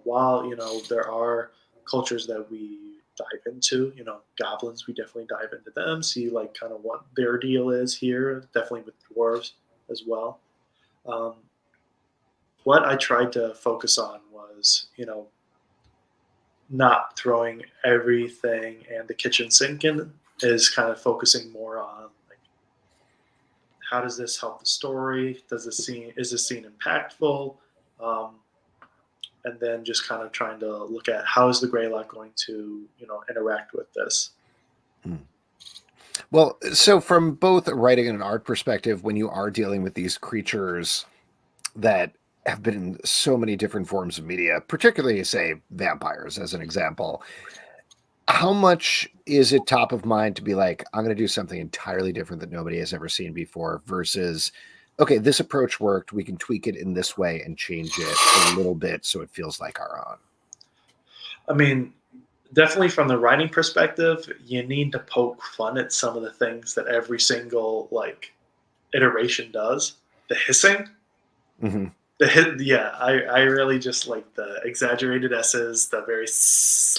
While, there are cultures that we dive into, goblins, we definitely dive into them, see like kind of what their deal is here, definitely with dwarves as well. What I tried to focus on was, not throwing everything and the kitchen sink in, is kind of focusing more on like, how does this help the story? Is this scene impactful? And then just kind of trying to look at how is the Greylock going to, interact with this. Well, so from both a writing and an art perspective, when you are dealing with these creatures that have been in so many different forms of media, particularly, say, vampires as an example, how much is it top of mind to be like, I'm going to do something entirely different that nobody has ever seen before versus, okay, this approach worked, we can tweak it in this way and change it a little bit so it feels like our own? I mean, definitely from the writing perspective, you need to poke fun at some of the things that every single like iteration does. The hissing, I really just like the exaggerated S's, the very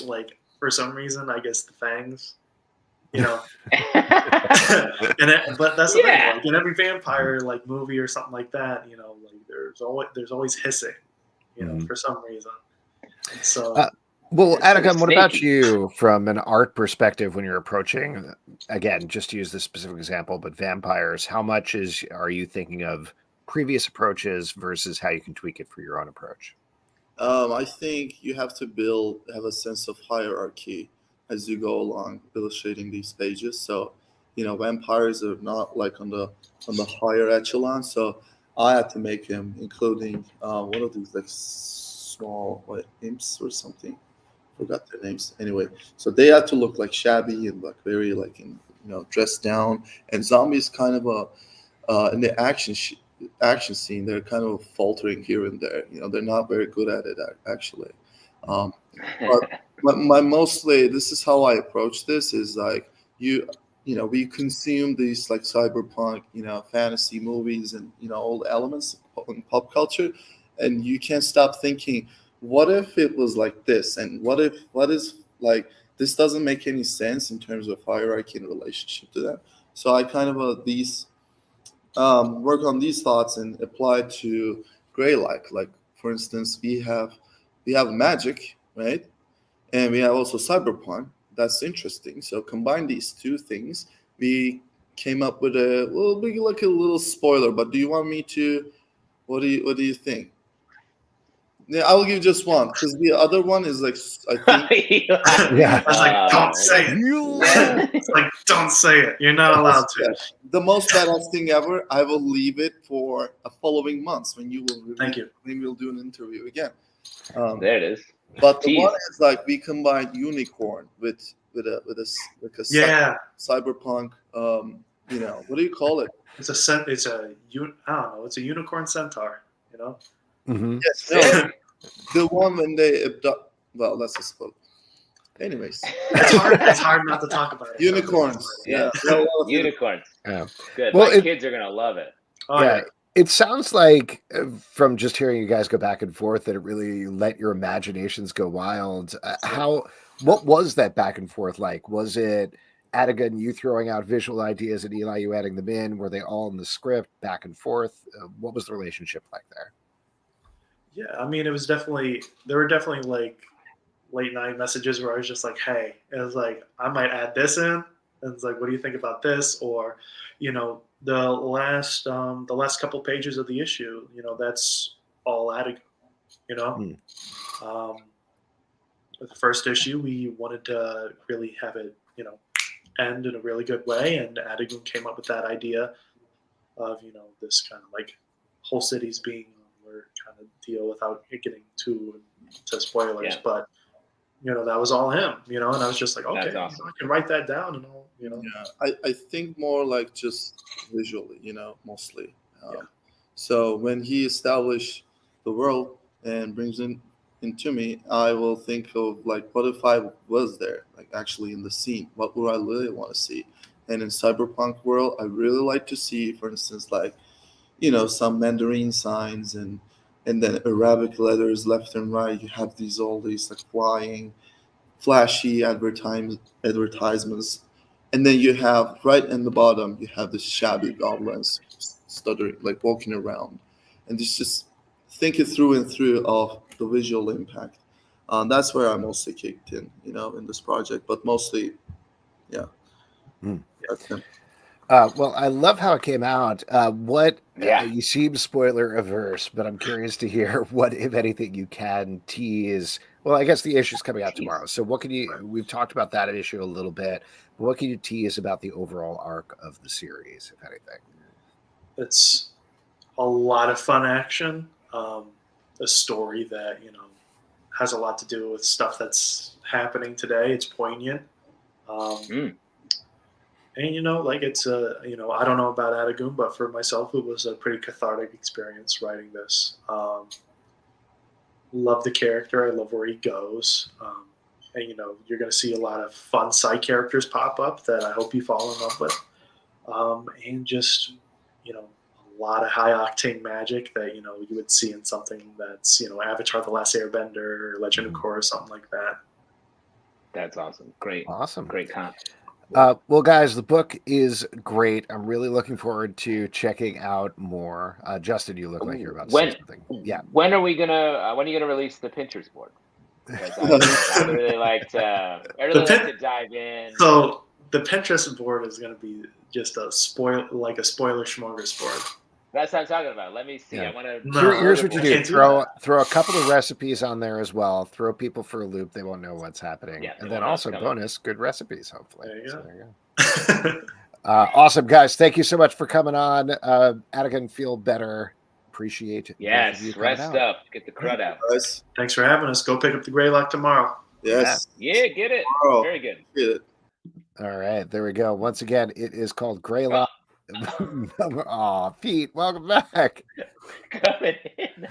like, for some reason, I guess the fangs, but that's the thing. Like in every vampire like movie or something like that, like there's always hissing, for some reason. And so. Well, Atagun, what about you from an art perspective when you're approaching, again, just to use this specific example, but vampires, how much are you thinking of previous approaches versus how you can tweak it for your own approach? I think you have to have a sense of hierarchy as you go along illustrating these pages. So, vampires are not like on the higher echelon. So I had to make him including one of these like small imps or something. Forgot their names. Anyway, so they had to look like shabby and like very like dressed down. And zombies kind of in the action scene, they're kind of faltering here and there. They're not very good at it actually. But my mostly, this is how I approach this, is like we consume these like cyberpunk, fantasy movies and all the elements in pop culture, and you can't stop thinking, what if it was like this, and what is like this doesn't make any sense in terms of hierarchy and relationship to that. So I kind of work on these thoughts and apply to Greylock. Like for instance, we have magic, right? And we have also cyberpunk. That's interesting. So combine these two things. We came up with we'll be like a little spoiler, but do you want me to? What do you think? Yeah, I will give just one, because the other one is like, I think. Yeah. I was like, don't say it. It's like, don't say it. You're not allowed to. Yeah. The most badass thing ever. I will leave it for a following months when you will review. Thank you. Maybe we'll do an interview again. There it is. But the Jeez. one is like we combine unicorn with a cyberpunk. What do you call it? It's a I don't know. It's a unicorn centaur. Mm-hmm. Yes, no, the one when they abduct. Well, that's a spoiler. Anyways, it's hard not to talk about it. Unicorns. Yeah. Unicorns. Yeah. Good. Well, My kids are gonna love it. Oh, yeah. It sounds like from just hearing you guys go back and forth that it really let your imaginations go wild. What was that back and forth like? Was it Atagun, you throwing out visual ideas, and Eli, you adding them in? Were they all in the script, back and forth? What was the relationship like there? Yeah, I mean, there were definitely like late night messages where I was just like, hey, it was like, I might add this in. And it's like, what do you think about this? Or, the last couple pages of the issue, that's all Atagun, With the first issue, we wanted to really have it, end in a really good way. And Atagun came up with that idea of, this kind of like whole cities being kind of deal without getting too to spoilers, Yeah. but that was all him, and I was just like, okay, That's awesome. I can write that down and all, Yeah, I think more like just visually, mostly. Yeah. So when he established the world and brings into me, I will think of like, what if I was there, like actually in the scene? What would I really want to see? And in cyberpunk world, I really like to see, for instance, like, some Mandarin signs and then Arabic letters left and right. You have all these like flying, flashy advertisements, and then you have right in the bottom you have the shabby goblins stuttering, like walking around, and just think it through and through of the visual impact. That's where I mostly kicked in, in this project, but mostly, yeah. That's him. Well, I love how it came out. You seem spoiler averse, but I'm curious to hear what, if anything, you can tease. Well, I guess the issue's coming out tomorrow. So what we've talked about that issue a little bit, but what can you tease about the overall arc of the series, if anything? It's a lot of fun action, a story that, has a lot to do with stuff that's happening today. It's poignant. And, like it's I don't know about Atagun, but for myself, it was a pretty cathartic experience writing this. Love the character. I love where he goes. And, you're going to see a lot of fun side characters pop up that I hope you fall in love with. And just, a lot of high octane magic that, you would see in something that's, Avatar: The Last Airbender or Legend of Korra, something like that. That's awesome. Great. Awesome. Great comp. Well, guys, the book is great. I'm really looking forward to checking out more. Justin, you look like you're about to say something. Yeah. When are you gonna release the Pinterest board? I really like to dive in. So the Pinterest board is going to be just a spoiler smorgasbord. That's what I'm talking about. Let me see. Yeah. I want to. Here's what you do: do throw a couple of recipes on there as well. Throw people for a loop; they won't know what's happening. Yeah, and then also bonus good recipes, hopefully. There you go. There you go. Awesome, guys! Thank you so much for coming on. Atagun, feel better. Appreciate it. Yes, rest up. Get the crud out. Guys. Thanks for having us. Go pick up the Greylock tomorrow. Yes. Yeah, get it. Tomorrow. Very good. Get it. All right, there we go. Once again, it is called Greylock. Oh, Pete, welcome back. Coming in.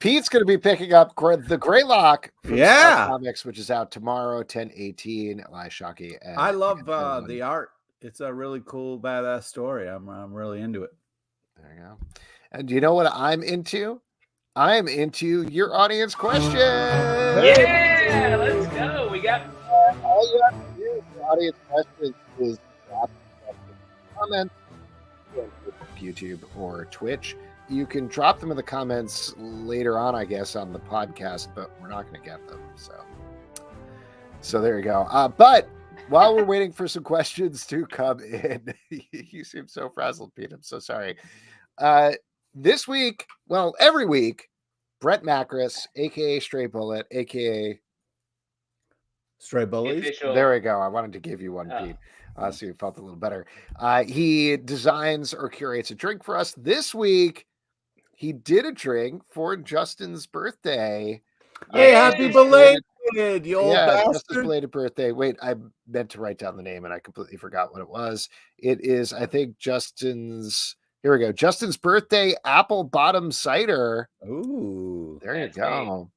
Pete's going to be picking up the Greylock from Yeah. Comics, which is out tomorrow, 10/18. Elias Shockey. And I love the art. It's a really cool, badass story. I'm really into it. There you go. And do you know what I'm into? I'm into your audience question. Yeah, let's go. We got all you have to do for audience questions is drop comments on YouTube or Twitch. You can drop them in the comments later on, I guess, on the podcast, but we're not going to get them. So there you go. But while we're waiting for some questions to come in, you seem so frazzled, Pete. I'm so sorry. This week, well, every week, Brett Macris, aka Stray Bullet, aka Stray Bullies. There we go. I wanted to give you one, Pete. So you felt a little better. He designs or curates a drink for us. This week, he did a drink for Justin's birthday. Hey, happy belated, you old Justin's bastard. belated birthday. Wait, I meant to write down the name and I completely forgot what it was. It is, I think, Justin's. Here we go. Justin's birthday apple bottom cider. Ooh, there you go.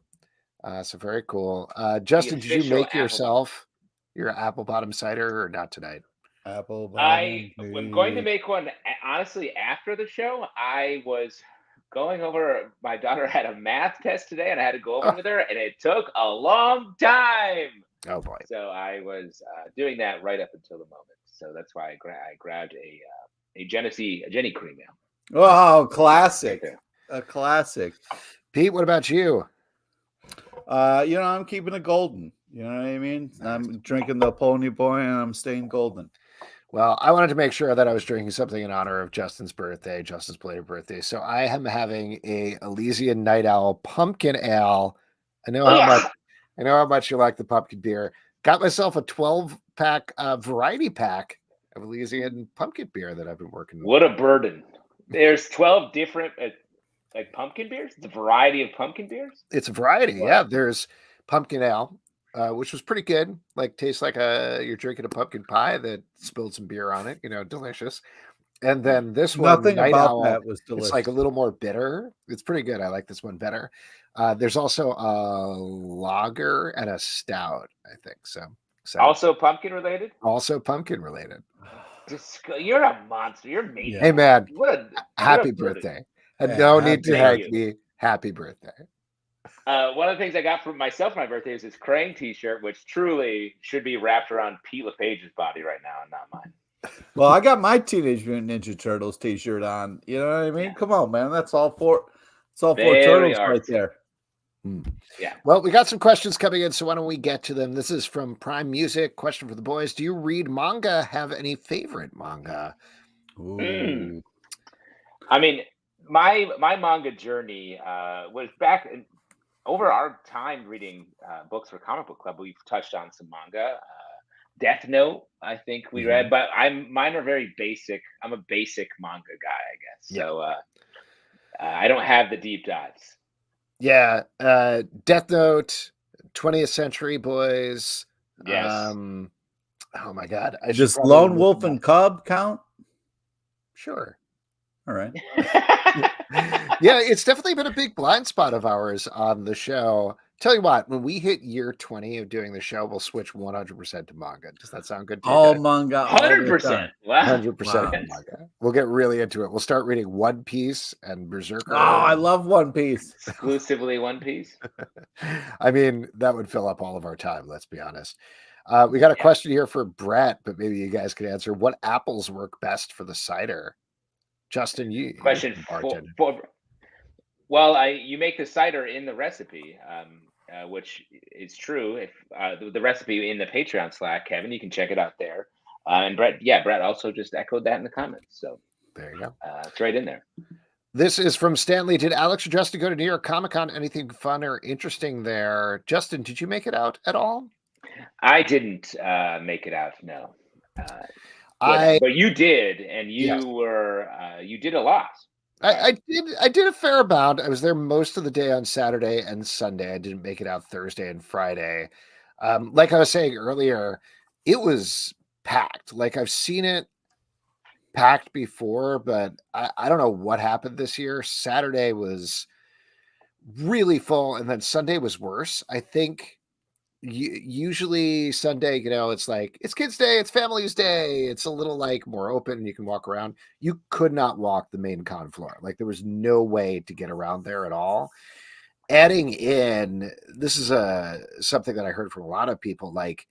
So very cool. Justin, did you make yourself your apple bottom cider or not tonight? Apple bottom. I'm going to make one. Honestly, after the show, I was going over. My daughter had a math test today, and I had to go over with her, and it took a long time. Oh boy! So I was doing that right up until the moment. So that's why I grabbed a Jenny cream ale. Oh, classic. A classic. Pete, what about you? I'm keeping it golden. You know what I mean? I'm drinking the Pony Boy and I'm staying golden. Well, I wanted to make sure that I was drinking something in honor of Justin's belated birthday. So I am having a Elysian Night Owl pumpkin ale. I know how much you like the pumpkin beer. Got myself a 12-pack variety pack of Elysian pumpkin beer that I've been working with. What a burden. There's 12 different like pumpkin beers? The variety of pumpkin beers? It's a variety, wow. Yeah. There's pumpkin ale, which was pretty good. Like tastes like you're drinking a pumpkin pie that spilled some beer on it. Delicious. And then this one, nothing Night about Owl, that was delicious. It's like a little more bitter. It's pretty good. I like this one better. There's also a lager and a stout, I think. So also pumpkin related. You're a monster. You're amazing. Hey man, happy what birthday. And no need to thank me. Happy birthday. One of the things I got for myself for my birthday is this Krang t-shirt, which truly should be wrapped around Pete LePage's body right now and not mine. Well, I got my Teenage Mutant Ninja Turtles t-shirt on. You know what I mean? Yeah. Come on, man. That's all four turtles right there. Yeah. Well, we got some questions coming in, so why don't we get to them? This is from Prime Music. Question for the boys: do you read manga? Have any favorite manga? Ooh. I mean, my manga journey was back over our time reading books for Comic Book Club. We've touched on some manga. Death Note, I think we read, but mine are very basic. I'm a basic manga guy, I guess. Yeah. So I don't have the deep dives. Yeah, Death Note, 20th Century Boys. Yes. Oh my God! Does Lone Wolf and Cub count? Sure. All right. Yeah, it's definitely been a big blind spot of ours on the show. Tell you what, when we hit year 20 of doing the show, we'll switch 100% to manga. Does that sound good to you? All manga. 100%. Wow. 100% manga. We'll get really into it. We'll start reading One Piece and Berserker. Oh, I love One Piece. Exclusively One Piece. I mean, that would fill up all of our time, let's be honest. We got a question here for Brett, but maybe you guys could answer. What apples work best for the cider? Justin, you question you make the cider in the recipe, which is true. If the recipe in the Patreon Slack, Kevin, you can check it out there. And Brett also just echoed that in the comments. So there you go. It's right in there. This is from Stanley. Did Alex or Justin go to New York Comic Con? Anything fun or interesting there? Justin, did you make it out at all? I didn't make it out. No. But you did, and you did a lot. I did a fair amount. I was there most of the day on Saturday and Sunday. I didn't make it out Thursday and Friday. Like I was saying earlier, it was packed. Like I've seen it packed before, but I don't know what happened this year. Saturday was really full, and then Sunday was worse. I think usually Sunday, it's like it's kids' day, it's family's day, it's a little like more open, and you can walk around. You could not walk the main con floor; like there was no way to get around there at all. Adding in, this is something that I heard from a lot of people. Like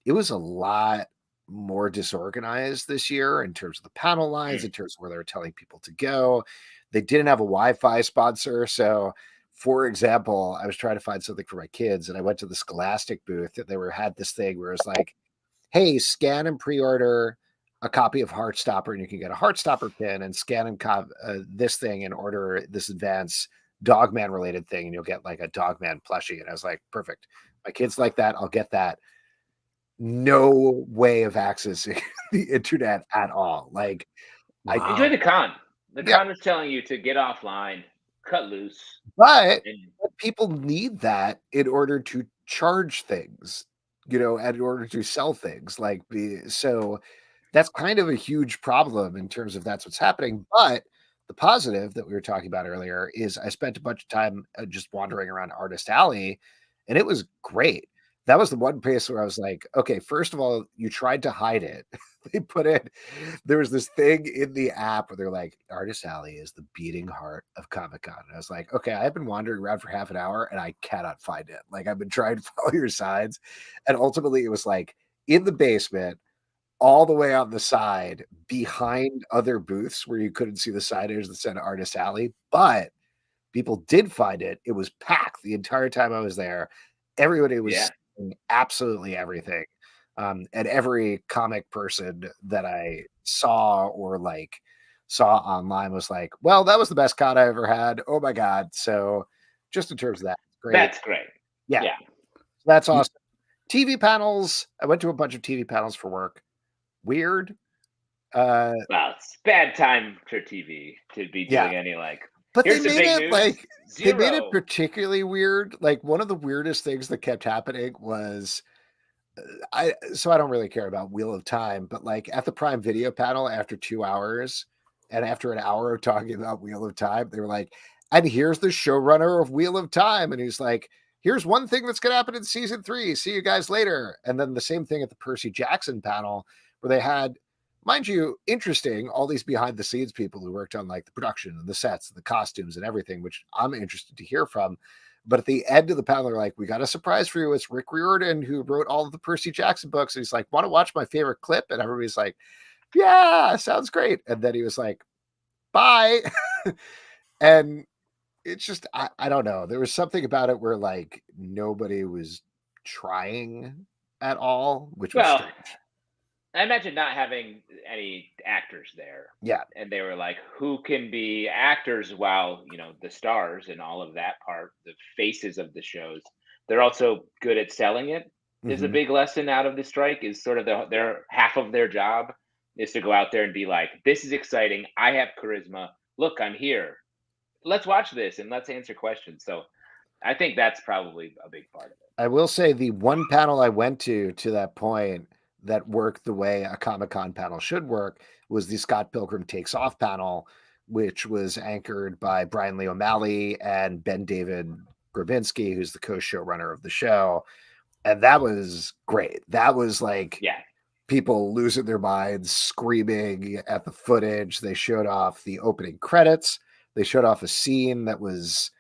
it was a lot more disorganized this year in terms of the panel lines, in terms of where they were telling people to go. They didn't have a Wi-Fi sponsor, so. For example, I was trying to find something for my kids, and I went to the Scholastic booth. They had this thing where it's like, "Hey, scan and pre-order a copy of Heartstopper, and you can get a Heartstopper pin, and scan and this thing and order this advanced Dogman related thing, and you'll get like a Dogman plushie." And I was like, "Perfect, my kids like that. I'll get that." No way of accessing the internet at all. Like, I enjoy the con. The con is telling you to get offline. Cut loose, but people need that in order to charge things, and in order to sell things. So that's kind of a huge problem in terms of that's what's happening. But the positive that we were talking about earlier is I spent a bunch of time just wandering around Artist Alley, and it was great. That was the one place where I was like, okay, first of all, you tried to hide it. There was this thing in the app where they're like, Artist Alley is the beating heart of Comic-Con. And I was like, okay, I've been wandering around for half an hour and I cannot find it. Like I've been trying to follow your signs. And ultimately it was like in the basement, all the way on the side behind other booths where you couldn't see the signage that said Artist Alley, but people did find it. It was packed the entire time I was there. Everybody was saying absolutely everything. And every comic person that I saw or saw online was like, well, that was the best con I ever had. Oh my God. So just in terms of that, great. That's great. Yeah. That's awesome. TV panels. I went to a bunch of TV panels for work. Weird. Well, it's bad time for TV to be doing any but here's they the made big it news. They made it particularly weird. Like one of the weirdest things that kept happening was I don't really care about Wheel of Time, but like at the Prime Video panel after 2 hours and after an hour of talking about Wheel of Time, they were like, and here's the showrunner of Wheel of Time. And he's like, here's one thing that's going to happen in season 3. See you guys later. And then the same thing at the Percy Jackson panel where they had, mind you, interesting, all these behind the scenes people who worked on like the production and the sets and the costumes and everything, which I'm interested to hear from. But at the end of the panel, they're like, we got a surprise for you. It's Rick Riordan, who wrote all of the Percy Jackson books. And he's like, want to watch my favorite clip? And everybody's like, yeah, sounds great. And then he was like, bye. And it's just, I don't know. There was something about it where like nobody was trying at all, which was strange. I imagine not having any actors there. Yeah. And they were like, who can be actors while, the stars and all of that part, the faces of the shows, they're also good at selling it. Is a big lesson out of the strike is sort of their half of their job is to go out there and be like, this is exciting. I have charisma. Look, I'm here. Let's watch this and let's answer questions. So I think that's probably a big part of it. I will say the one panel I went to that point that worked the way a Comic-Con panel should work was the Scott Pilgrim Takes Off panel, which was anchored by Brian Lee O'Malley and Ben David Grabinski, who's the co-showrunner of the show. And that was great. That was like people losing their minds, screaming at the footage. They showed off the opening credits. They showed off a scene that was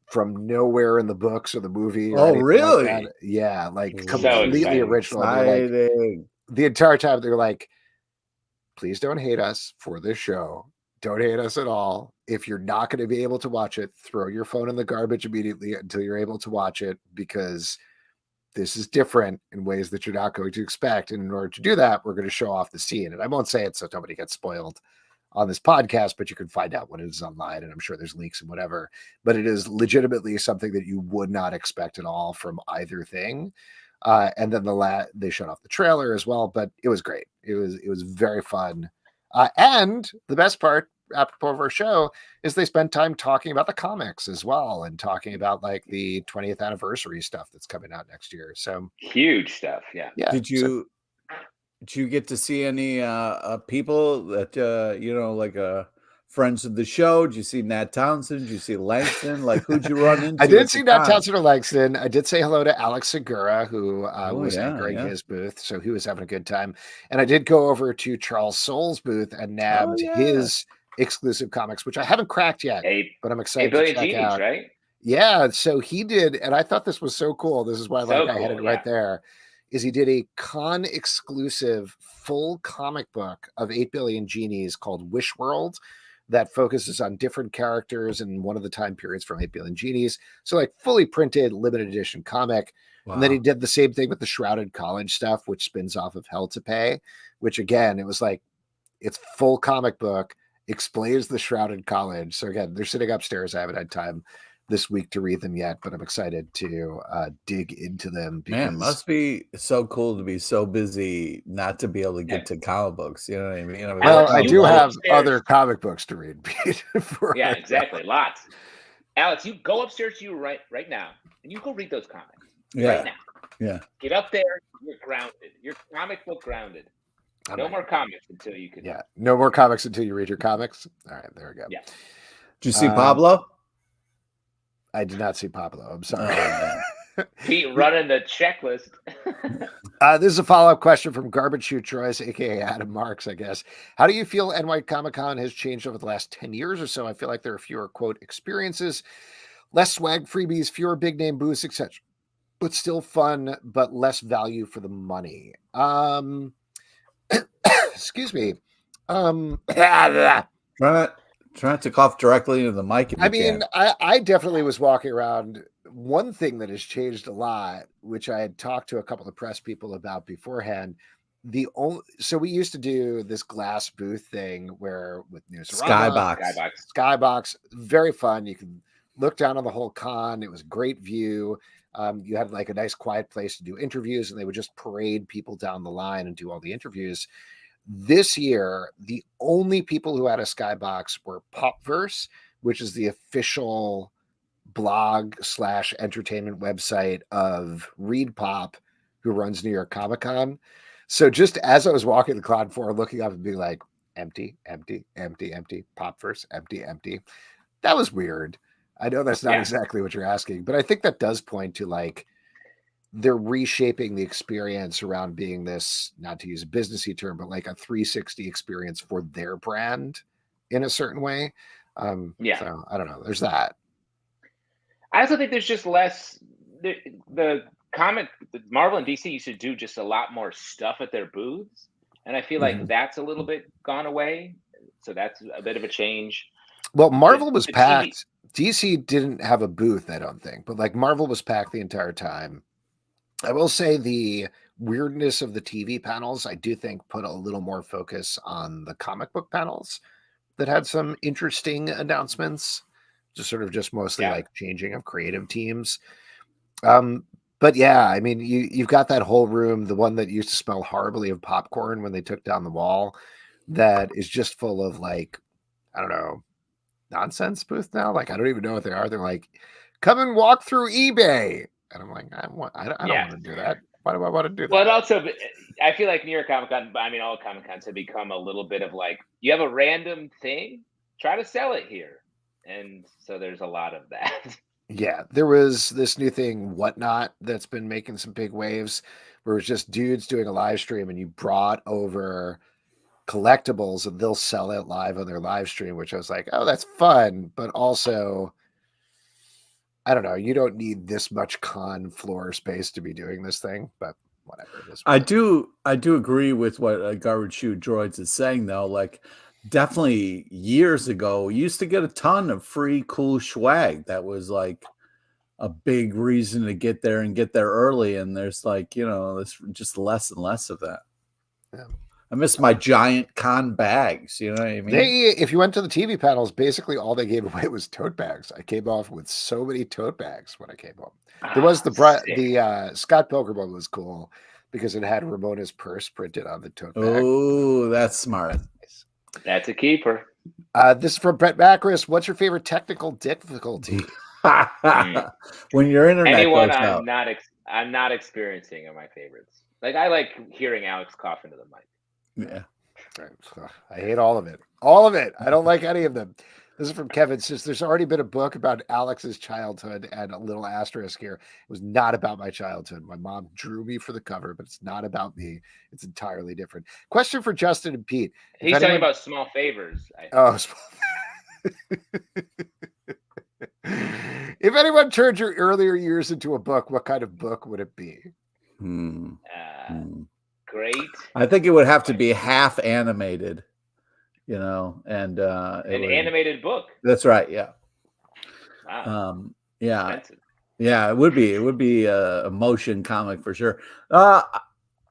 from nowhere in the books or the movie. Oh, really? Like yeah, like So completely original. Like, the entire time they're like, please don't hate us for this show. Don't hate us at all. If you're not going to be able to watch it, throw your phone in the garbage immediately until you're able to watch it, because this is different in ways that you're not going to expect. And in order to do that, we're going to show off the scene. And I won't say it so nobody gets spoiled on this podcast, but you can find out when it is online, and I'm sure there's leaks and whatever, but it is legitimately something that you would not expect at all from either thing. And then they showed off the trailer as well, but it was great. It was very fun. And the best part, apropos of our show, is they spent time talking about the comics as well and talking about like the 20th anniversary stuff that's coming out next year. So huge stuff. Yeah. Did you get to see any people that like friends of the show? Did you see Nat Townsend? Did you see Langston? Like, who'd you run into? I did see Nat Townsend or Langston. I did say hello to Alex Segura, who was anchoring his booth, so he was having a good time. And I did go over to Charles Soule's booth and nabbed his exclusive comics, which I haven't cracked yet, but I'm excited to check out. Right? Yeah, so he did, and I thought this was so cool. This is why I had it right there. Is he did a con exclusive full comic book of 8 Billion Genies called Wish World that focuses on different characters in one of the time periods from 8 Billion Genies. So like fully printed limited edition comic. Wow. And then he did the same thing with the Shrouded College stuff, which spins off of Hell to Pay, which again, it was like, it's full comic book, explains the Shrouded College. So again, they're sitting upstairs. I haven't had time this week to read them yet, but I'm excited to dig into them. Because, man, must be so cool to be so busy not to be able to get to comic books. You know what I mean? Well, I do have other comic books to read. Yeah, exactly. Lots. Alex, you go upstairs to you right now, and you go read those comics right now. Yeah. Get up there. You're grounded. You're comic book grounded. No more comics until you can. Yeah. No more comics until you read your comics. All right. There we go. Yeah. Did you see Pablo? I did not see Pablo. I'm sorry. Pete running the checklist. This is a follow-up question from Garbage Shoe Troyes, aka Adam Marks, I guess. How do you feel NY Comic Con has changed over the last 10 years or so? I feel like there are fewer, quote, experiences, less swag freebies, fewer big name booths, etc. But still fun, but less value for the money. Excuse me. Try not to cough directly into the mic. I definitely was walking around. One thing that has changed a lot, which I had talked to a couple of press people about beforehand, so we used to do this glass booth thing where with Skybox, very fun. You can look down on the whole con. It was a great view. You had like a nice quiet place to do interviews, and they would just parade people down the line and do all the interviews. This year, the only people who had a Skybox were Popverse, which is the official blog/entertainment website of Reed Pop, who runs New York Comic Con. So just as I was walking the con floor, looking up and being like, empty, empty, empty, empty, Popverse, empty, empty. That was weird. I know that's not exactly what you're asking, but I think that does point to like, they're reshaping the experience around being this, not to use a businessy term, but like a 360 experience for their brand in a certain way. So I don't know. There's that. I also think there's just less. The Marvel and DC used to do just a lot more stuff at their booths, and I feel like that's a little bit gone away. So that's a bit of a change. Well, Marvel was packed. DC didn't have a booth, I don't think, but like Marvel was packed the entire time. I will say the weirdness of the TV panels, I do think put a little more focus on the comic book panels that had some interesting announcements, just mostly like changing of creative teams. But yeah, I mean, you've got that whole room, the one that used to smell horribly of popcorn when they took down the wall, that is just full of like, I don't know, nonsense booth now. Like, I don't even know what they are. They're like, come and walk through eBay. And I'm like, I don't want to do that. Why do I want to do that? Well, also, I feel like New York Comic Con, I mean, all Comic Cons have become a little bit of like, you have a random thing, try to sell it here. And so there's a lot of that. Yeah, there was this new thing, Whatnot, that's been making some big waves, where it's just dudes doing a live stream and you brought over collectibles and they'll sell it live on their live stream, which I was like, oh, that's fun. But also, I don't know, you don't need this much con floor space to be doing this thing, but whatever it is. I do agree with what Garbage Shoe Droids is saying, though. Like, definitely years ago, you used to get a ton of free cool swag. That was like a big reason to get there and get there early. And there's like, there's just less and less of that. Yeah. I miss my giant con bags. You know what I mean? If you went to the TV panels, basically all they gave away was tote bags. I came off with so many tote bags when I came home. There was the Scott Pilgrim one was cool because it had Ramona's purse printed on the tote bag. Oh, that's smart. That's a keeper. This is from Brett Macris. What's your favorite technical difficulty? When your internet goes out. I'm not experiencing are my favorites. Like, I like hearing Alex cough into the mic. Yeah. I hate all of it. All of it. I don't like any of them. This is from Kevin. Says there's already been a book about Alex's childhood, and a little asterisk here. It was not about my childhood. My mom drew me for the cover, but it's not about me. It's entirely different. Question for Justin and Pete. He's talking about Small Favors. If anyone turned your earlier years into a book, what kind of book would it be? Great. I think it would have to be half animated, and an animated book. That's right. Yeah. Wow. Yeah. Expensive. Yeah. It would be a motion comic for sure. I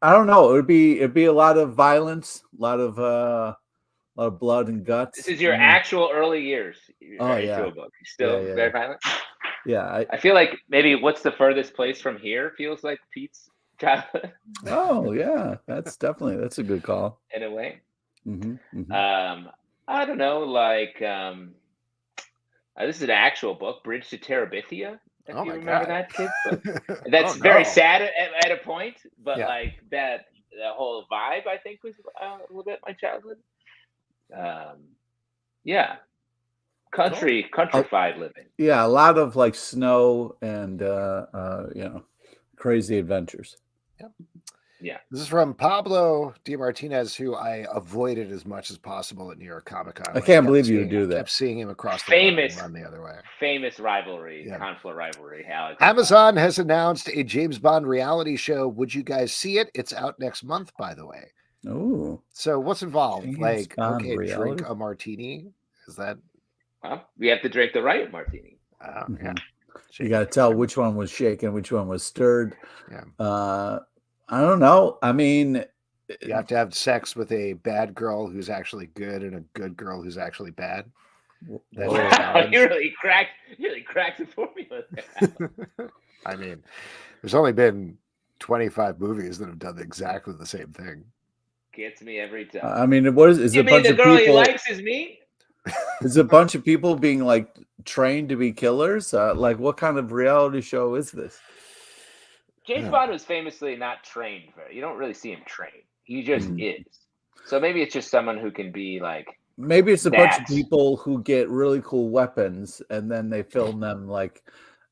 don't know. It'd be a lot of violence, a lot of blood and guts. This is your actual early years. Oh yeah. Into a book. Still very violent. Yeah. I feel like maybe what's the furthest place from here feels like Pete's childhood. Oh yeah, that's a good call. In a way. Mm-hmm. I don't know, like this is an actual book, Bridge to Terabithia. If you remember that kid's book. That's very sad at a point, but like that the whole vibe I think was a little bit my childhood. Countrified living. Yeah, a lot of like snow and crazy adventures. Yeah. This is from Pablo D. Martinez, who I avoided as much as possible at New York Comic Con. I can't believe you would do that. I kept seeing him across the famous run the other way. Famous rivalry, consular rivalry. Amazon has announced a James Bond reality show. Would you guys see it? It's out next month, by the way. Oh. So what's involved? James Bond drink reality? a martini. Is that? Well, we have to drink the right martini. Yeah. You got to tell which one was shaken, which one was stirred. Yeah. I don't know. I mean, you have to have sex with a bad girl who's actually good and a good girl who's actually bad. You really cracked the formula there. I mean, there's only been 25 movies that have done exactly the same thing. Gets me every time. I mean, what is you a mean bunch the of girl people? He likes is me? Is a bunch of people being like trained to be killers? Like, what kind of reality show is this? James Bond was famously not trained. You don't really see him train. He just is. So maybe it's just someone who can be like. Maybe it's a bunch of people who get really cool weapons and then they film them like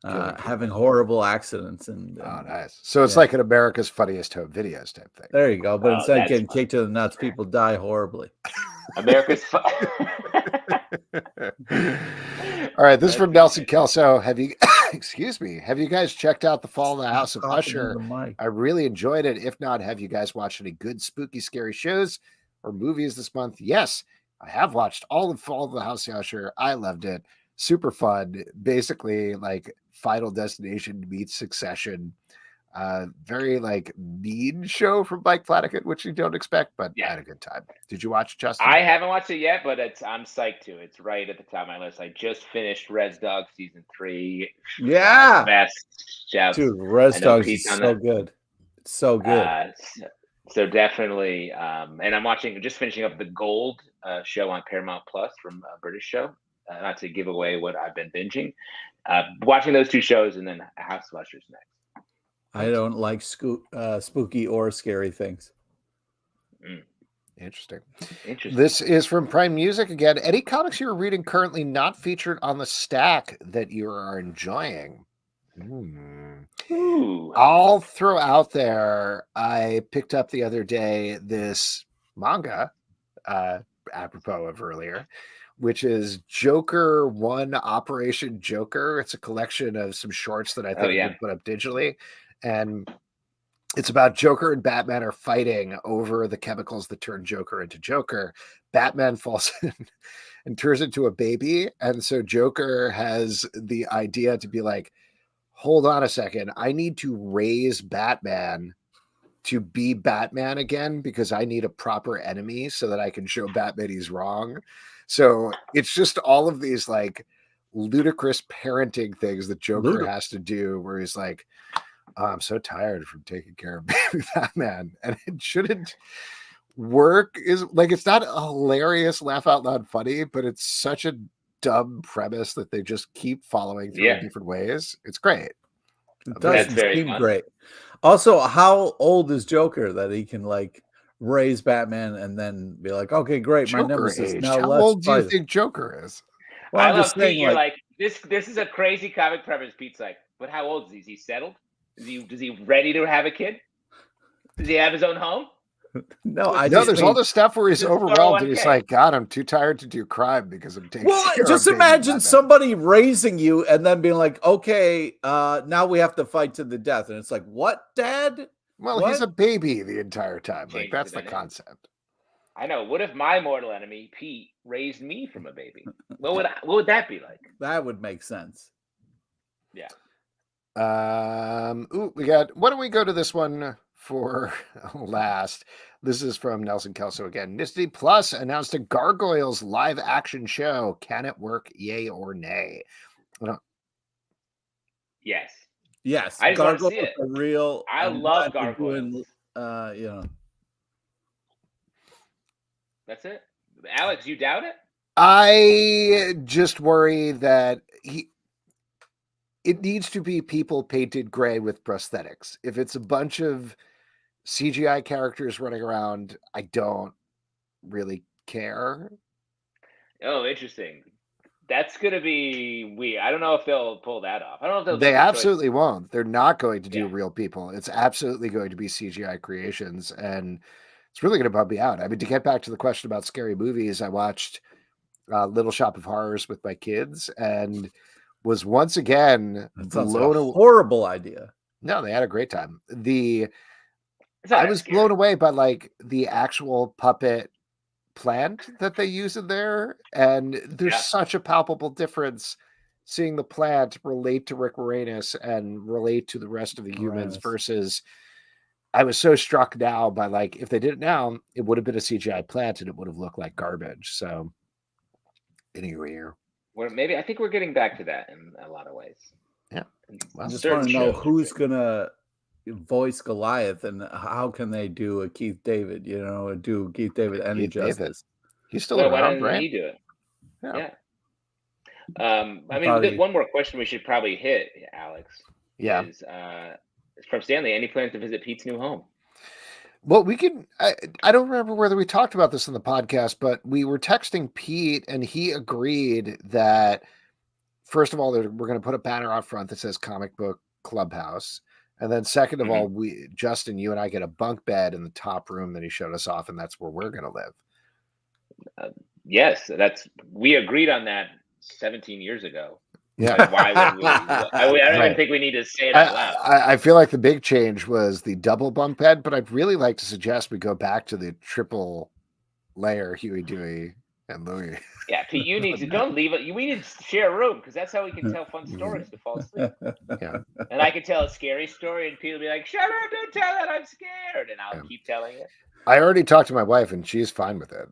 having horrible accidents. And nice. So it's like an America's Funniest Home Videos type thing. There you go. But instead of getting kicked to the nuts, people die horribly. America's All right, this is from Nelson Kelso. Have you have you guys checked out The Fall of the House of Usher? I really enjoyed it. If not, have you guys watched any good spooky scary shows or movies this month? Yes, I have watched all of Fall of the House of Usher. I loved it. Super fun. Basically like Final Destination meets Succession. Very like mean show from Mike Flanagan, which you don't expect, but I had a good time. Did you watch it, Justin? I haven't watched it yet, but I'm psyched to. It's right at the top of my list. I just finished Res Dog season 3. Yeah, best. Dude, Res Dog is so good. It's so good. So definitely, and I'm just finishing up the Gold show on Paramount Plus from a British show. Not to give away what I've been binging. Watching those two shows and then House of Usher's next. I don't like spooky or scary things. Interesting. This is from Prime Music again. Any comics you're reading currently not featured on the stack that you are enjoying? I'll throw out there. I picked up the other day this manga, apropos of earlier, which is Joker 1 Operation Joker. It's a collection of some shorts that I think have been put up digitally. And it's about Joker and Batman are fighting over the chemicals that turn Joker into Joker. Batman falls in and turns into a baby. And so Joker has the idea to be like, hold on a second. I need to raise Batman to be Batman again because I need a proper enemy so that I can show Batman he's wrong. So it's just all of these like ludicrous parenting things that Joker has to do where he's like, oh, I'm so tired from taking care of baby Batman. And it shouldn't work. Is like, it's not a hilarious, laugh out loud funny, but it's such a dumb premise that they just keep following through in different ways. It's great. It doesn't seem great. Also, how old is Joker that he can like raise Batman and then be like, okay, great, my Joker nemesis. age. Now How let's old do you fight. think Joker is? Well, I I'm love just Pete. saying, You're like, this is a crazy comic premise. Pete's like, but how old is he? Is he settled? Is he ready to have a kid? Does he have his own home? no, I No, just there's mean, all this stuff where he's Just overwhelmed and he's 401k. like, God, I'm too tired to do crime because I'm taking well, care just of baby imagine Batman. somebody raising you and then being like, okay, now we have to fight to the death. And it's like, what, Dad? Well, What? he's a baby the entire time. Like, Changes that's the the dynamic. concept. I know. What if my mortal enemy, Pete, raised me from a baby? What would that be like? That would make sense. Yeah. We got, why don't we go to this one for last? This is from Nelson Kelso again. Disney Plus announced a Gargoyles live action show. Can it work? Yay or nay? Yes. Yes, I just wanna see Gargoyles it. are real. I I'm love glad they're Gargoyles. doing, That's it. Alex, you doubt it? I just worry that it needs to be people painted gray with prosthetics. If it's a bunch of CGI characters running around, I don't really care. Oh, interesting. That's gonna be weird. I don't know if they'll pull that off. I don't know if they'll. They make a choice. absolutely won't. They're not going to do Yeah. real people. It's absolutely going to be CGI creations, and it's really going to bum me out. I mean, to get back to the question about scary movies, I watched Little Shop of Horrors with my kids, and was once again that sounds like blown a away. horrible idea. No, they had a great time. It's not I that was scary. blown away by like the actual puppet plant that they use in there, and there's Yeah. such a palpable difference seeing the plant relate to Rick Moranis and relate to the rest of the humans Moranis. versus I was so struck now by like if they did it now, it would have been a CGI plant and it would have looked like garbage. So anyway, Maybe I think we're getting back to that in a lot of ways. Yeah. In Well, I just certain want to know shows. who's gonna voice Goliath and how can they do a Keith David? Do Keith David any Keith David. justice? he's still Why around, doesn't he right? do it? Yeah. I mean, Probably- one more question we should probably hit, Alex. Yeah. Is from Stanley. Any plans to visit Pete's new home? Well, we can. I don't remember whether we talked about this in the podcast, but we were texting Pete, and he agreed that first of all, we're going to put a banner out front that says Comic Book Clubhouse, and then second of all, Justin, you and I get a bunk bed in the top room that he showed us off, and that's where we're going to live. Yes, we agreed on that 17 years ago. Yeah. Like, why would we? I don't even Right. think we need to say it out loud. I feel like the big change was the double bunk bed, but I'd really like to suggest we go back to the triple layer Huey, Dewey, and Louie. Yeah, Pete, you need to don't leave it. We need to share a room because that's how we can tell fun stories to fall asleep. Yeah. And I can tell a scary story, and Pete will be like, "Shut up! Don't tell it. I'm scared." And I'll Yeah. keep telling it. I already talked to my wife, and she's fine with it.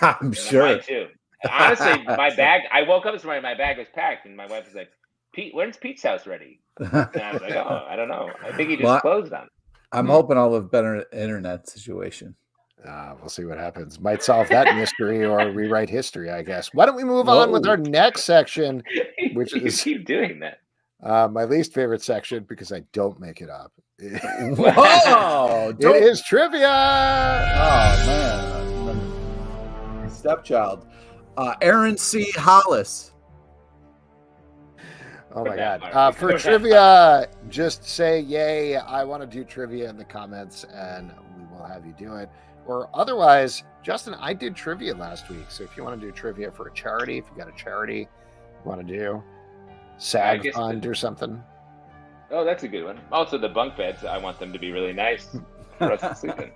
I'm And sure. mine too. And honestly, my bag. I woke up this morning, my bag was packed, and my wife was like, "Pete, when's Pete's house ready?" And I was like, "Oh, I don't know. I think he just Well, closed on it." I'm hoping I'll have a better internet situation. We'll see what happens. Might solve that mystery or rewrite history, I guess. Why don't we move on with our next section, which You is keep doing that. my least favorite section because I don't make it up. Whoa! It don't- is trivia. Oh man, stepchild. Aaron C. Hollis. Oh my that God. part. For trivia, just say yay. I want to do trivia in the comments and we will have you do it. Or otherwise, Justin, I did trivia last week. So if you want to do trivia for a charity, if you got a charity you want to do, SAG guess fund or something. Oh, that's a good one. Also, the bunk beds. I want them to be really nice for us to sleep in.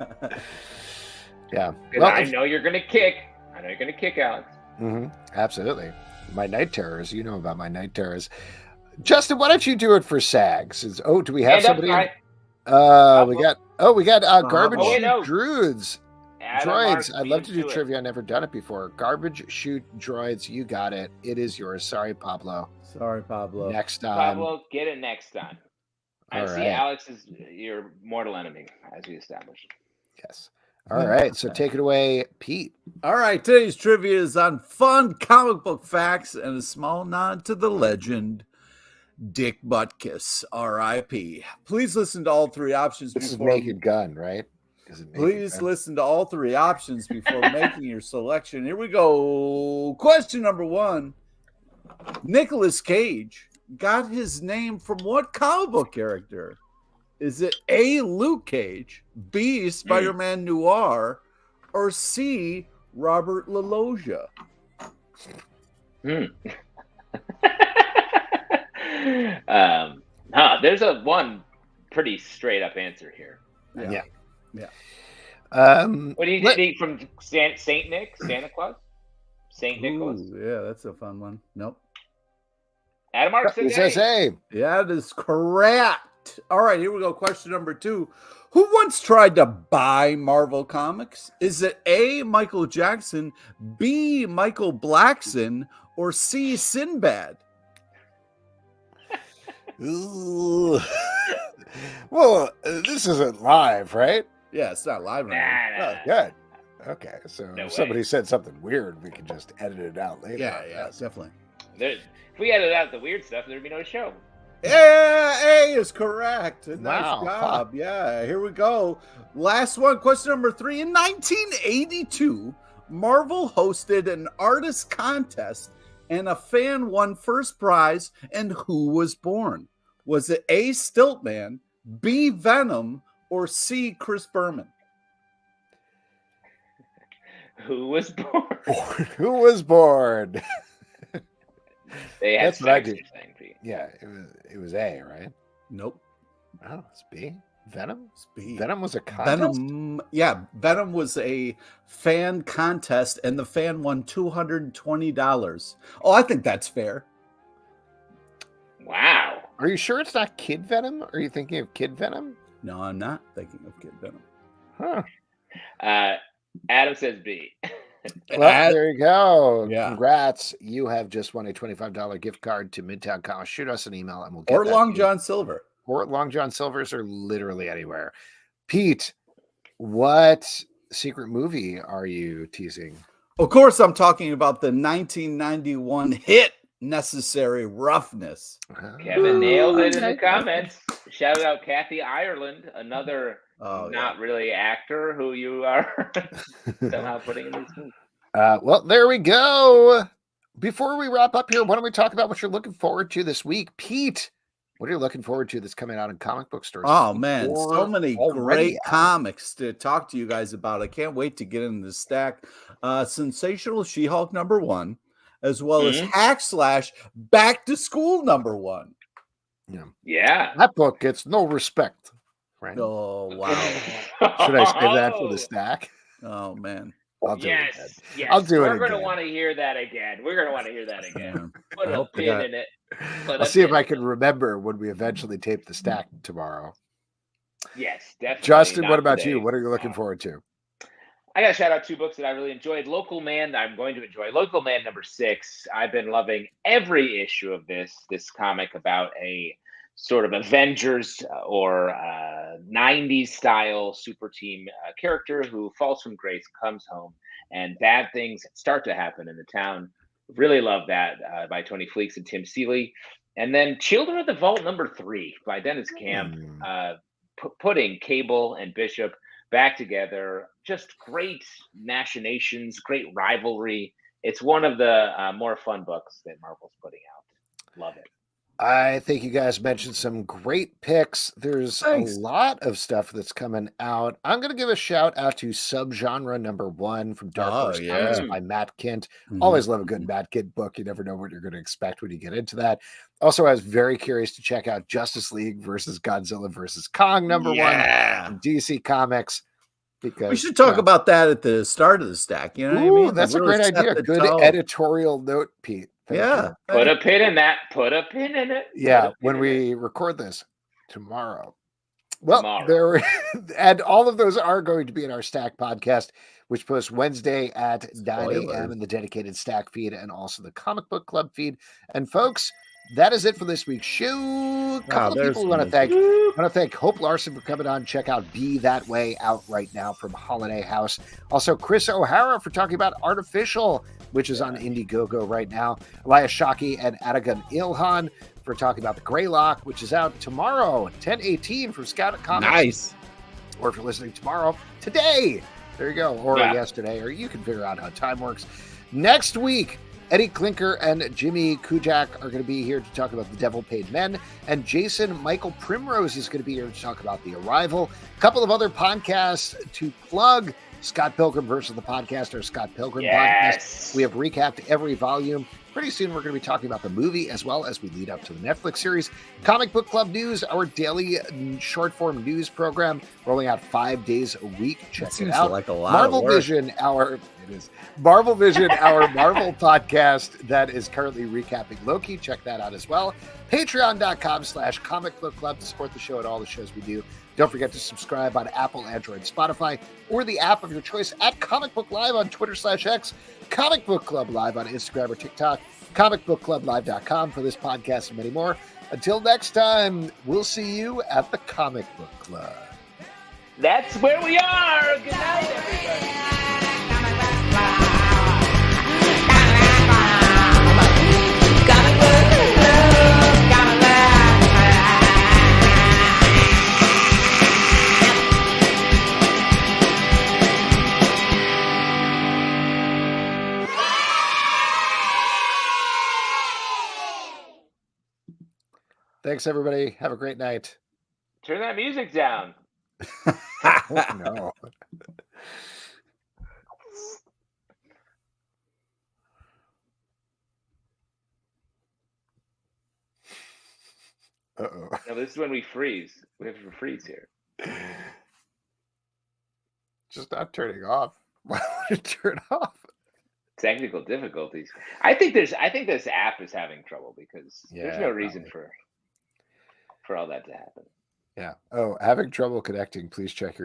Yeah. Because I know you're gonna kick. I know you're gonna kick, Alex. Absolutely. My night terrors. You know about my night terrors. Justin, why don't you do it for SAG? Since do we have Stand up, somebody? guy. We got Garbage Oh, wait, Shoot no. Droids. Adam Droids. Marks I'd love to beat do it. trivia. I've never done it before. Garbage Shoot Droids. You got it. It is yours. Sorry, Pablo. Sorry, Pablo. Next time. Pablo, get it next time. I All see right. Alex is your mortal enemy, as we established. Yes. All right. So take it away, Pete. All right, today's trivia is on fun comic book facts and a small nod to the legend, Dick Butkus, R.I.P. Please listen to all three options This is before Naked Gun, right? Is it making Please sense? listen to all three options before making your selection. Here we go. Question number 1. Nicolas Cage got his name from what comic book character? Is it A, Luke Cage, B, Spider-Man Noir, or C, Robert LaLoggia? There's one pretty straight up answer here. Yeah. What do you think from Saint Nick? Santa Claus? Saint Nicholas? Ooh, yeah, that's a fun one. Nope. Adam Mark He says says, A. hey. Yeah, that is correct. All right, here we go. Question number 2. Who once tried to buy Marvel Comics? Is it A, Michael Jackson, B, Michael Blackson, or C, Sinbad? Ooh. Well, this isn't live, right? Yeah, it's not live right now. Oh, good. Okay, so No if way. somebody said something weird, we can just edit it out later. Yeah, definitely. If we edit out the weird stuff, there'd be no show. Yeah, A is correct. Nice Wow. job. Yeah, here we go. Last one, question number 3. In 1982, Marvel hosted an artist contest and a fan won first prize. And who was born? Was it A, Stiltman, B, Venom, or C, Chris Berman? Who was born? Who was born? They had That's what I sex, do. you're saying, Pete. Yeah, it was A, right? Nope. Oh, it's B. Venom? It's B. Venom was a contest? Venom was a fan contest, and the fan won $220. Oh, I think that's fair. Wow. Are you sure it's not Kid Venom? Are you thinking of Kid Venom? No, I'm not thinking of Kid Venom. Huh. Adam says B. Well, there you go. Yeah. Congrats. You have just won a $25 gift card to Midtown Comics. Shoot us an email and we'll get Or that Long to you. John Silver. Or Long John Silver's are literally anywhere. Pete, what secret movie are you teasing? Of course, I'm talking about the 1991 hit Necessary Roughness. Kevin nailed it in the okay. comments. Shout out Kathy Ireland, another not really actor who you are somehow putting in this movie. Well, there we go. Before we wrap up here, why don't we talk about what you're looking forward to this week? Pete, what are you looking forward to that's coming out in comic book stores? Oh, man. So Or many already great out? comics to talk to you guys about. I can't wait to get into the stack. Sensational She-Hulk #1, as well as Hack Slash Back to School #1. Yeah. That book gets no respect. Right? Oh, wow. Should I save that for the stack? Oh, man. I'll do it again. Yes. I'll do it We're going to again. want to hear that again. We're going to want to hear that again. Put I a hope they pin got- in it. I'll see if I can remember when we eventually tape the stack tomorrow. Yes, definitely. Justin, not what about today. you? What are you looking forward to? I got to shout out 2 books that I really enjoyed. Local Man, I'm going to enjoy. Local Man #6. I've been loving every issue of this comic about a sort of Avengers or 90s style super team character who falls from grace, comes home, and bad things start to happen in the town. Really love that by Tony Fleeks and Tim Seeley. And then Children of the Vault #3 by Dennis Camp, putting Cable and Bishop back together. Just great machinations, great rivalry. It's one of the more fun books that Marvel's putting out. Love it. I think you guys mentioned some great picks. There's Thanks. a lot of stuff that's coming out. I'm going to give a shout out to Subgenre #1 from Dark Horse Comics by Matt Kint. Always love a good Matt Kint book. You never know what you're going to expect when you get into that. Also, I was very curious to check out Justice League versus Godzilla versus Kong #1 from DC Comics. Because We should talk about that at the start of the stack. You know what I mean? That's a Really great set idea. the Good tone. editorial note, Pete. Thank Yeah. you. Put a pin in that. Put a pin in it. Yeah, when we record this tomorrow. Well, Tomorrow. and all of those are going to be in our Stack podcast, which posts Wednesday at 9 a.m. Spoilers. in the dedicated Stack feed and also the Comic Book Club feed. And folks, that is it for this week's show. A couple of there's people we want to some- thank. I want to thank Hope Larson for coming on. Check out Be That Way out right now from Holiday House. Also, Chris O'Hara for talking about Artificial, which is on Indiegogo right now. Elias Shockey and Atagun Ilhan for talking about the Greylock, which is out tomorrow, 10/18 from Scout Comics. Nice. Or if you're listening tomorrow, today. There you go. Or Yeah. yesterday, or you can figure out how time works. Next week, Eddie Klinker and Jimmy Kujak are going to be here to talk about The Devil Paid Men, and Jason Michael Primrose is going to be here to talk about The Arrival. A couple of other podcasts to plug. Scott Pilgrim versus the Podcaster, Scott Pilgrim Yes. podcast. We have recapped every volume. Pretty soon, we're going to be talking about the movie as well as we lead up to the Netflix series. Comic Book Club News, our daily short form news program, rolling out 5 days a week. Check it Seems out. like a lot Marvel of work. Vision, our Marvel podcast that is currently recapping Loki. Check that out as well. Patreon.com/Comic Book Club to support the show and all the shows we do. Don't forget to subscribe on Apple, Android, Spotify, or the app of your choice at Comic Book Live on Twitter/X, Comic Book Club Live on Instagram or TikTok, comicbookclublive.com for this podcast and many more. Until next time, we'll see you at the Comic Book Club. That's where we are. Good night, everybody. Thanks, everybody. Have a great night. Turn that music down. Oh, no. Uh-oh. No, this is when we freeze. We have to freeze here. Just not turning off. Why would it turn off? Technical difficulties. I think this app is having trouble because there's Yeah, no reason probably. for all that to happen. Yeah. Oh, having trouble connecting. Please check your